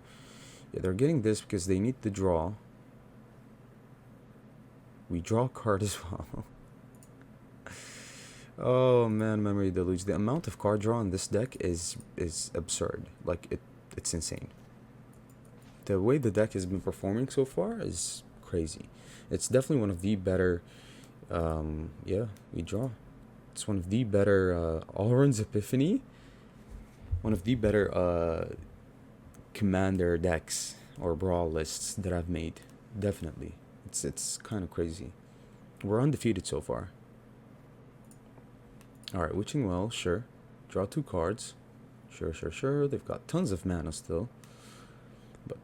Yeah, they're getting this because they need to draw. We draw a card as well. Oh man, Memory Deluge. The amount of card draw in this deck is absurd. Like, it's insane. The way the deck has been performing so far is crazy. It's definitely one of the better... yeah, we draw. It's one of the better... Alrund's Epiphany. One of the better commander decks or brawl lists that I've made. Definitely. It's kind of crazy. We're undefeated so far. Alright, Witching Well, sure. Draw 2 cards. Sure. They've got tons of mana still. But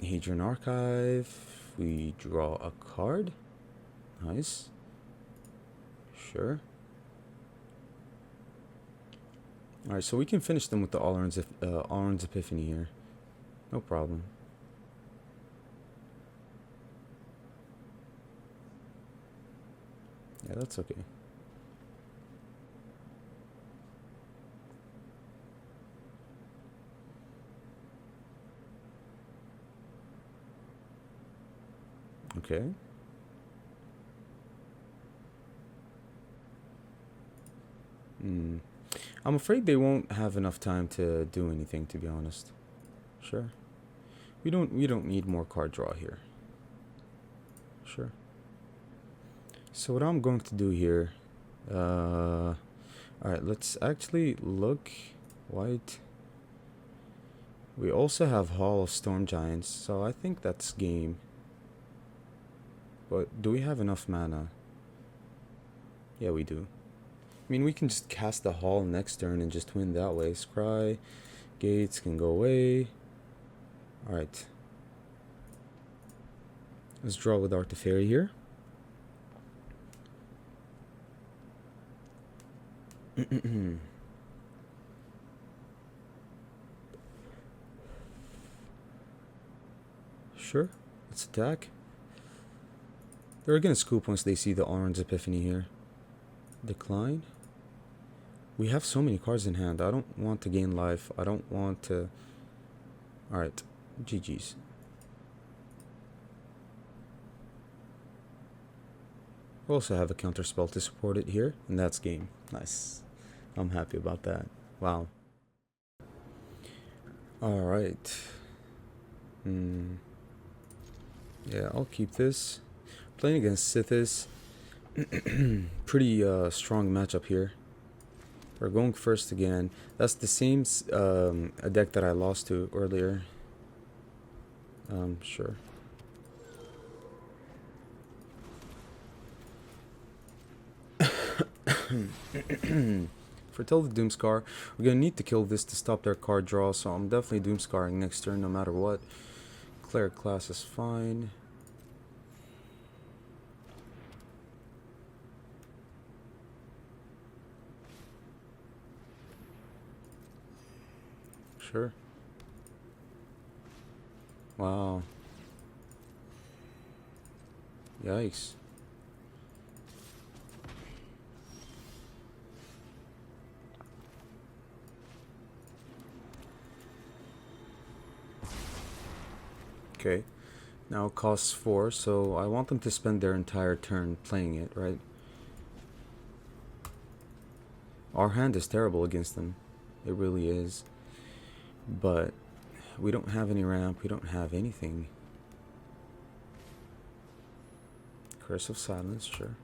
Hadrian Archive. We draw a card. Nice. Sure. Alright, so we can finish them with the Alrund's Epiphany here. No problem. Yeah, that's okay. Okay. I'm afraid they won't have enough time to do anything, to be honest. Sure. We don't need more card draw here. Sure. So what I'm going to do here, alright, let's actually look. White. We also have Hall of Storm Giants, so I think that's game. But do we have enough mana? Yeah, we do. I mean, we can just cast the Hall next turn and just win that way. Scry, Gates can go away. Alright. Let's draw with our Teferi here. Sure, let's attack. They're gonna scoop once they see the Alrund's Epiphany here. Decline. We have so many cards in hand. I don't want to gain life. I don't want to... Alright, GG's. We also have a counter spell to support it here, and that's game. Nice. I'm happy about that. Wow. Alright. Yeah, I'll keep this. Playing against Sythis. Pretty strong matchup here. We're going first again. That's the same a deck that I lost to earlier. Sure. Foretell the Doomscar. We're gonna need to kill this to stop their card draw, so I'm definitely Doomscarring next turn no matter what. Cleric class is fine. Sure. Wow. Yikes. Okay, now it costs 4, so I want them to spend their entire turn playing it, right? Our hand is terrible against them. It really is. But we don't have any ramp, we don't have anything. Curse of Silence, sure.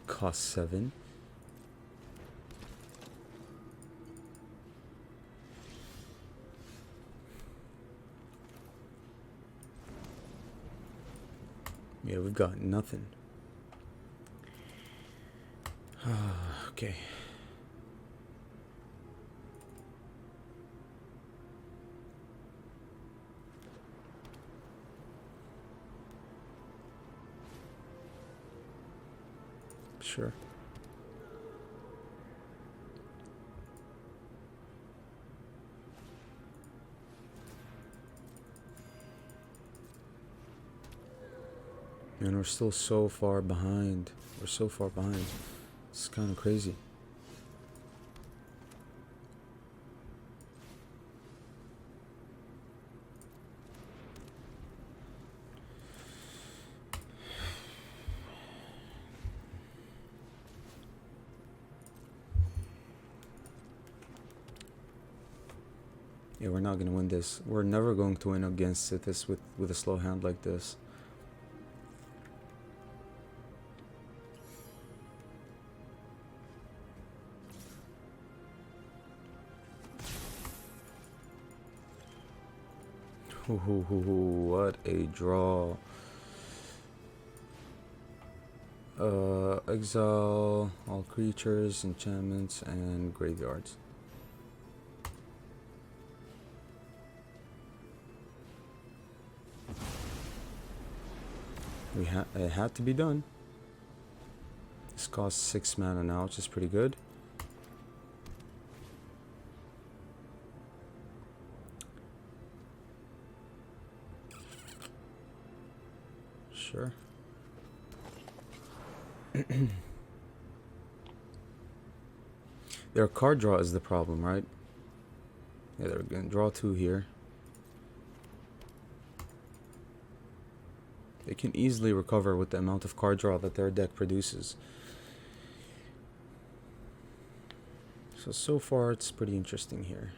Cost 7. Yeah, we've got nothing. Okay. Sure. And we're still so far behind. We're so far behind. It's kind of crazy. Yeah, we're not going to win this. We're never going to win against Sythis with a slow hand like this. What a draw. Exile all creatures, enchantments, and graveyards. It had to be done. This costs 6 mana now, which is pretty good. Sure. Their card draw is the problem, right? Yeah, they're gonna draw 2 here. They can easily recover with the amount of card draw that their deck produces. So far it's pretty interesting here.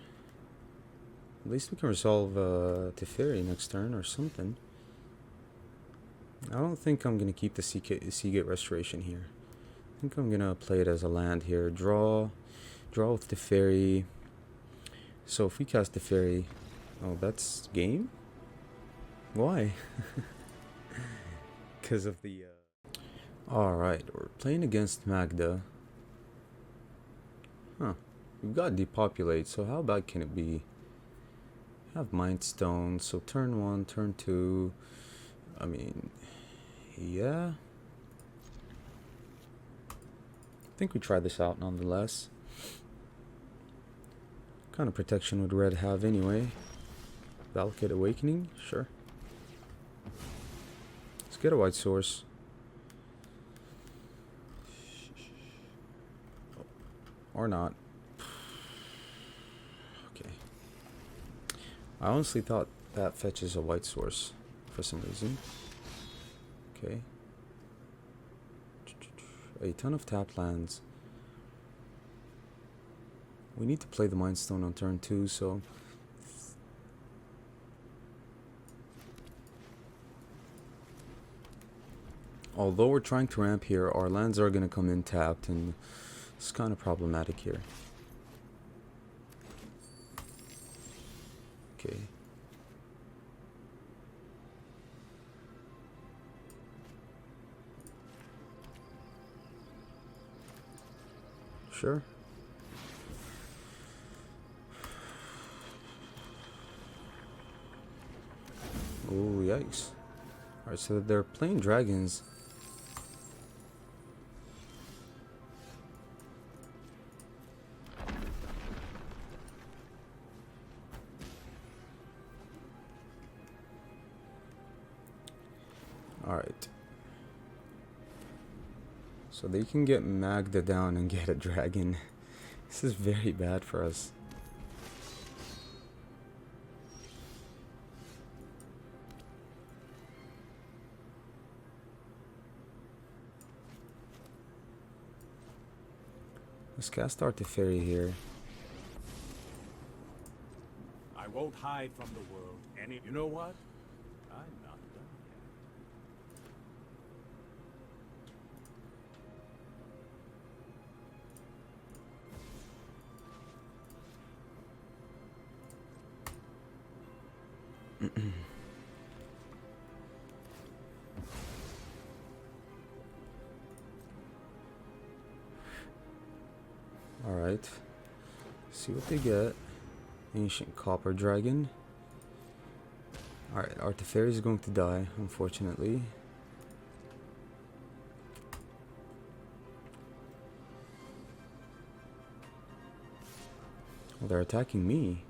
At least we can resolve Teferi next turn or something. I don't think I'm going to keep the Seagate Restoration here. I think I'm going to play it as a land here. Draw with Teferi. So if we cast Teferi... Oh, that's game? Why? Because of the... Alright, we're playing against Magda. Huh. We've got Depopulate, so how bad can it be? Have Mind Stone, so turn 1, turn 2... I mean... Yeah... I think we try this out nonetheless. What kind of protection would Red have anyway? Valakut Awakening? Sure. Let's get a white source. Or not. Okay. I honestly thought that fetches a white source for some reason. Okay. A ton of tap lands. We need to play the Mind Stone on turn 2, so... Although we're trying to ramp here, our lands are going to come in tapped, and it's kind of problematic here. Okay. Sure. Oh, yikes. Alright, so they're playing dragons. Alright. So they can get Magda down and get a dragon. This is very bad for us. Let's cast our Teferi here. I won't hide from the world any... You know what? I'm not done yet. Alright. See what they get. Ancient Copper Dragon. Alright, our Teferi is going to die, unfortunately. Well, they're attacking me.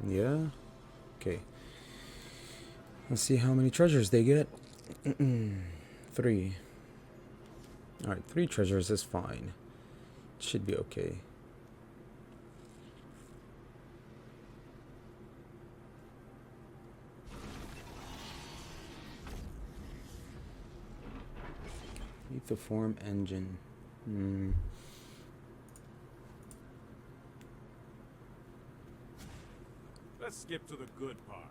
Yeah. Okay. Let's see how many treasures they get. 3. Alright, 3 treasures is fine. Should be okay. Lithoform engine. Let's skip to the good part.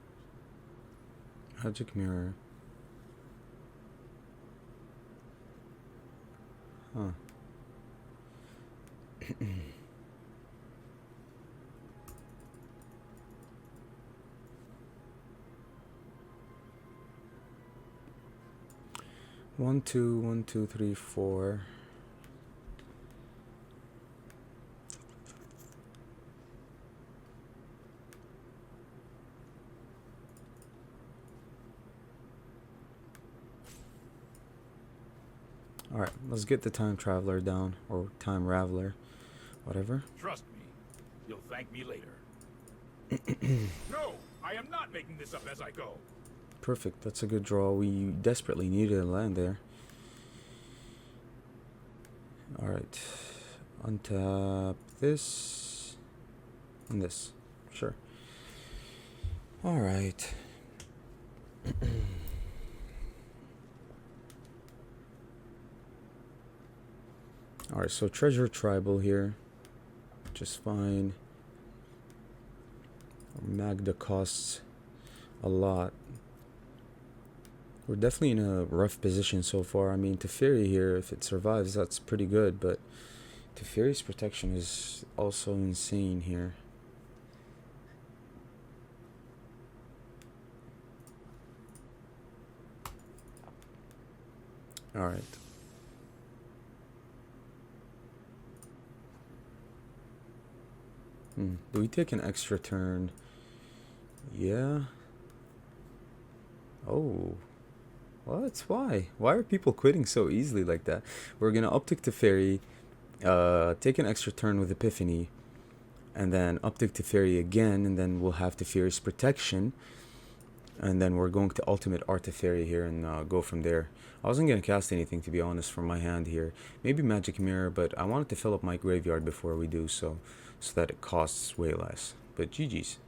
Magic mirror. Huh. One, two, three, 4. Alright, let's get the Time Traveler down, or Time Raveler, whatever. Trust me, you'll thank me later. No, I am not making this up as I go. Perfect, that's a good draw. We desperately needed a land there. Alright, untap this, and this, sure. Alright. Alright, so Treasure Tribal here, which is fine. Magda costs a lot. We're definitely in a rough position so far. I mean, Teferi here, if it survives, that's pretty good, but Teferi's protection is also insane here. Alright. Do we take an extra turn? Yeah. Oh. What? Why? Why are people quitting so easily like that? We're gonna uptick Teferi, take an extra turn with Epiphany, and then uptick Teferi again, and then we'll have Teferi's protection, and then we're going to ultimate our Teferi here and go from there. I wasn't gonna cast anything, to be honest, from my hand here. Maybe Magic Mirror, but I wanted to fill up my graveyard before we do so that it costs way less. But GG's.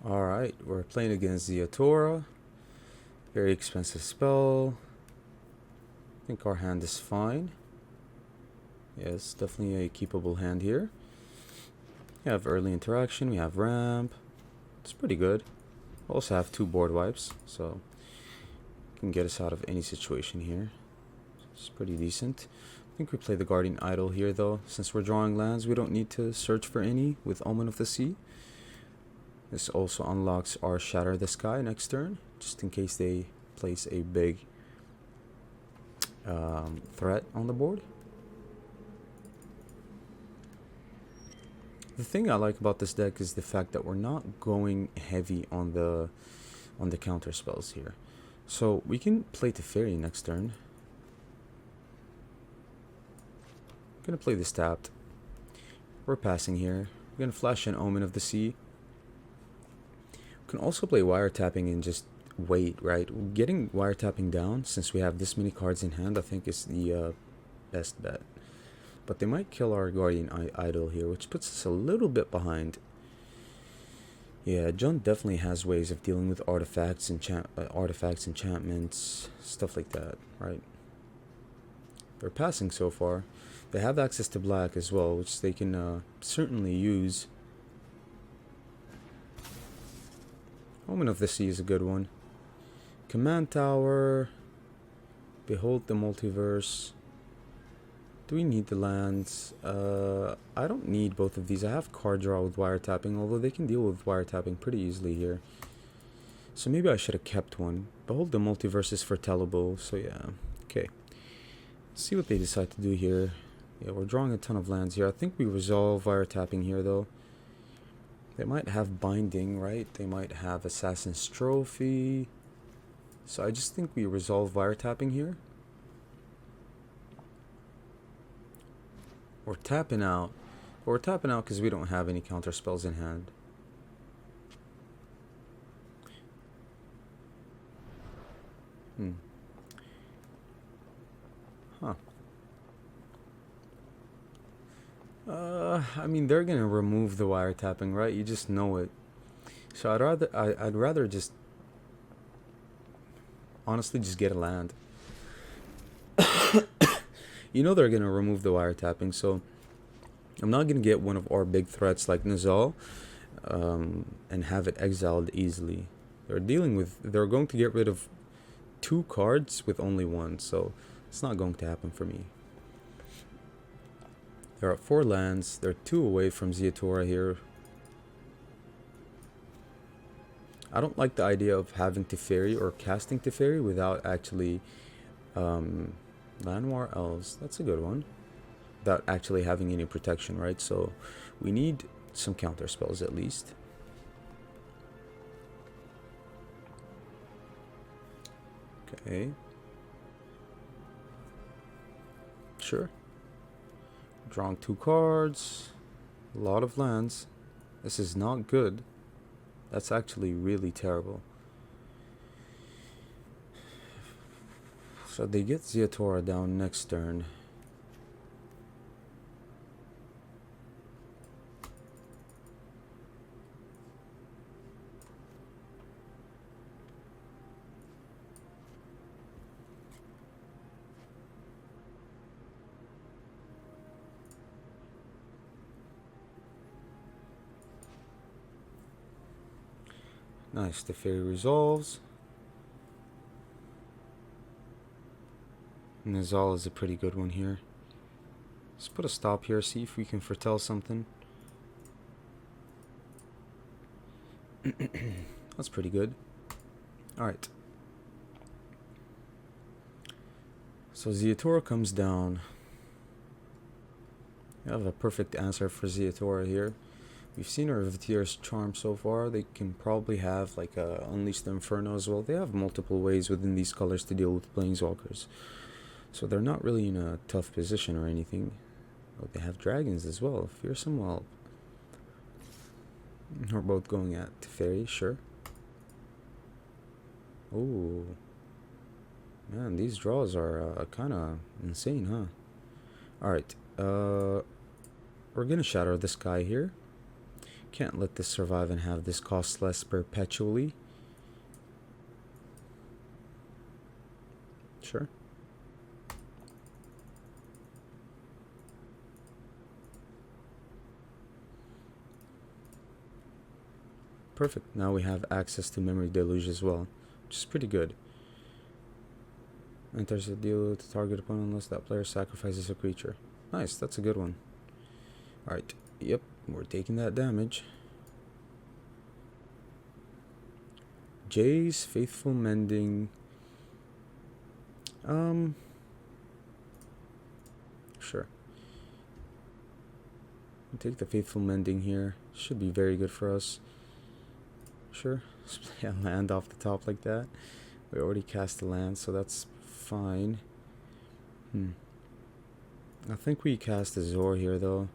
Alright, we're playing against Ziatora. Very expensive spell. I think our hand is fine. Yes, definitely a keepable hand here. We have early interaction, we have ramp. It's pretty good. We also have 2 board wipes, so can get us out of any situation here. It's pretty decent. I think we play the Guardian Idol here though. Since we're drawing lands, we don't need to search for any with Omen of the Sea. This also unlocks our Shatter the Sky next turn, just in case they place a big threat on the board. The thing I like about this deck is the fact that we're not going heavy on the counter spells here. So we can play Teferi next turn. I'm gonna play this tapped. We're passing here. We're gonna flash an Omen of the Sea. We can also play wiretapping and just wait, right? Getting wiretapping down, since we have this many cards in hand, I think is the best bet. But they might kill our Guardian Idol here, which puts us a little bit behind. Yeah, John definitely has ways of dealing with artifacts, enchantments, stuff like that, right? They're passing so far. They have access to black as well, which they can certainly use. Omen of the Sea is a good one. Command Tower. Behold the Multiverse. Do we need the lands? I don't need both of these. I have card draw with wiretapping, although they can deal with wiretapping pretty easily here. So maybe I should have kept one. Behold the Multiverse is for Telebo, so yeah. Okay. Let's see what they decide to do here. Yeah, we're drawing a ton of lands here. I think we resolve wiretapping here, though. They might have Binding, right? They might have Assassin's Trophy. So I just think we resolve wiretapping here. We're tapping out. We're tapping out because we don't have any counter spells in hand. Huh. I mean, they're gonna remove the wiretapping, right? You just know it. So I'd rather just honestly just get a land. You know they're gonna remove the wiretapping, so I'm not gonna get one of our big threats like Nizal and have it exiled easily. They're going to get rid of 2 cards with only 1, so it's not going to happen for me. They're at 4 lands. They're 2 away from Ziatora here. I don't like the idea of having Teferi or casting Teferi without actually Llanowar Elves. That's a good one. Without actually having any protection, right? So we need some counter spells at least. Okay. Sure. Drawing 2 cards. A lot of lands. This is not good. That's actually really terrible. So they get Ziatora down next turn. Nice, Teferi resolves. Nizal is a pretty good one here. Let's put a stop here, see if we can foretell something. That's pretty good. Alright. So Ziatora comes down. We have a perfect answer for Ziatora here. We've seen our Vitir's Charm so far. They can probably have like a Unleash the Inferno as well. They have multiple ways within these colors to deal with Planeswalkers. So they're not really in a tough position or anything. Oh, they have dragons as well. Fearsome Whelp. We're both going at Teferi, sure. Oh. Man, these draws are kind of insane, huh? Alright. We're going to Shatter the Sky here. Can't let this survive and have this cost less perpetually. Sure. Perfect. Now we have access to Memory Deluge as well, which is pretty good. Enters the deal to target opponent unless that player sacrifices a creature. Nice, that's a good one. Alright, yep, we're taking that damage. Jay's Faithful Mending. Sure. We'll take the Faithful Mending here. Should be very good for us. Sure. Let's play a land off the top like that. We already cast a land, so that's fine. I think we cast a Zor here though.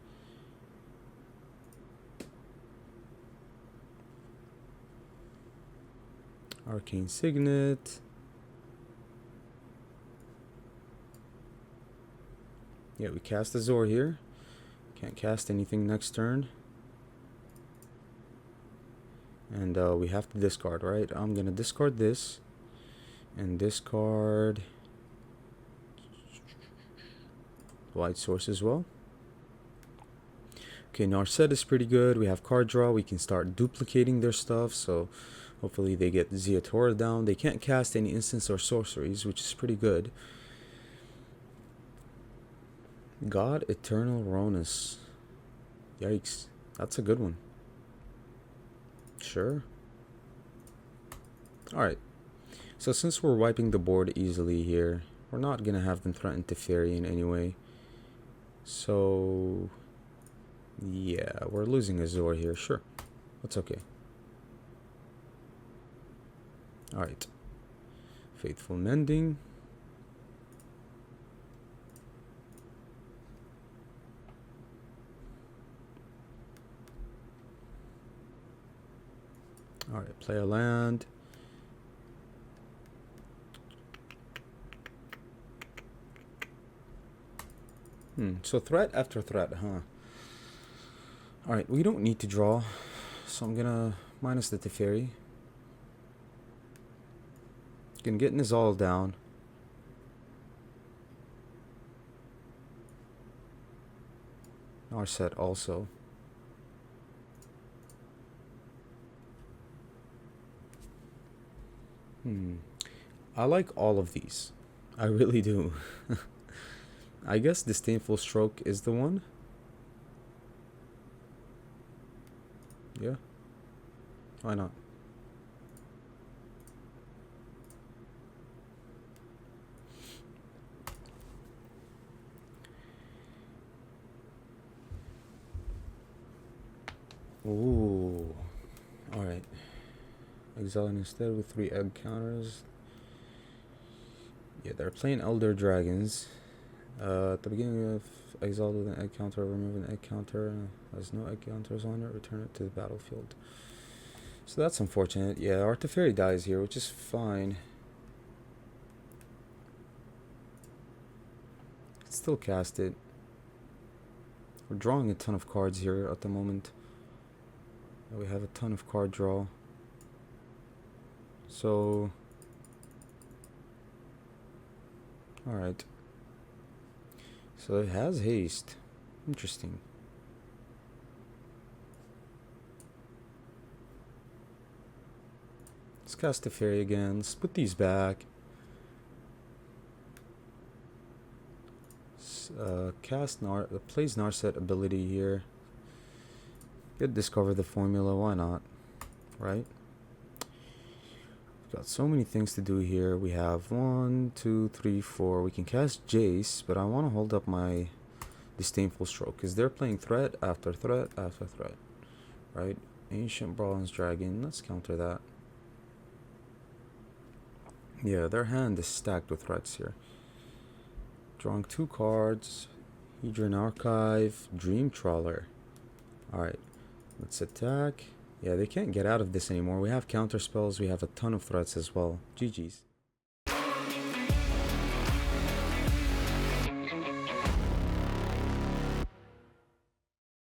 Arcane Signet. Yeah, we cast a Zor here. Can't cast anything next turn. And we have to discard, right? I'm gonna discard this. And discard Light Source as well. Okay, Narset is pretty good. We have card draw. We can start duplicating their stuff. So hopefully they get Ziatora down. They can't cast any instants or sorceries, which is pretty good. God Eternal Ronus. Yikes. That's a good one. Sure. Alright. So since we're wiping the board easily here, we're not going to have them threaten Teferi in any way. So, yeah, we're losing a Zor here. Sure. That's okay. Alright. Faithful Mending. Alright, play a land. So threat after threat, huh? Alright, we don't need to draw. So I'm gonna minus the Teferi. Gonna get Nizal down. Narset also. I like all of these. I really do. I guess Disdainful Stroke is the one. Yeah. Why not? Ooh. Alright. Exile instead with 3 egg counters. Yeah, they're playing Elder Dragons. At the beginning of exile with an egg counter, remove an egg counter. Has no egg counters on it, return it to the battlefield. So that's unfortunate. Yeah, our Teferi dies here, which is fine. Still cast it. We're drawing a ton of cards here at the moment. We have a ton of card draw. So, alright. So it has haste. Interesting. Let's cast the fairy again. Let's put these back. Plays Narset ability here. Could discover the formula, why not? Right? We've got so many things to do here. We have 1, 2, 3, 4. We can cast Jace, but I want to hold up my Disdainful Stroke because they're playing threat after threat after threat. Right? Ancient Bronze Dragon. Let's counter that. Yeah, their hand is stacked with threats here. Drawing 2 cards. Hedron Archive. Dream Trawler. Alright. Let's attack. Yeah, they can't get out of this anymore. We have counter spells. We have a ton of threats as well. GG's.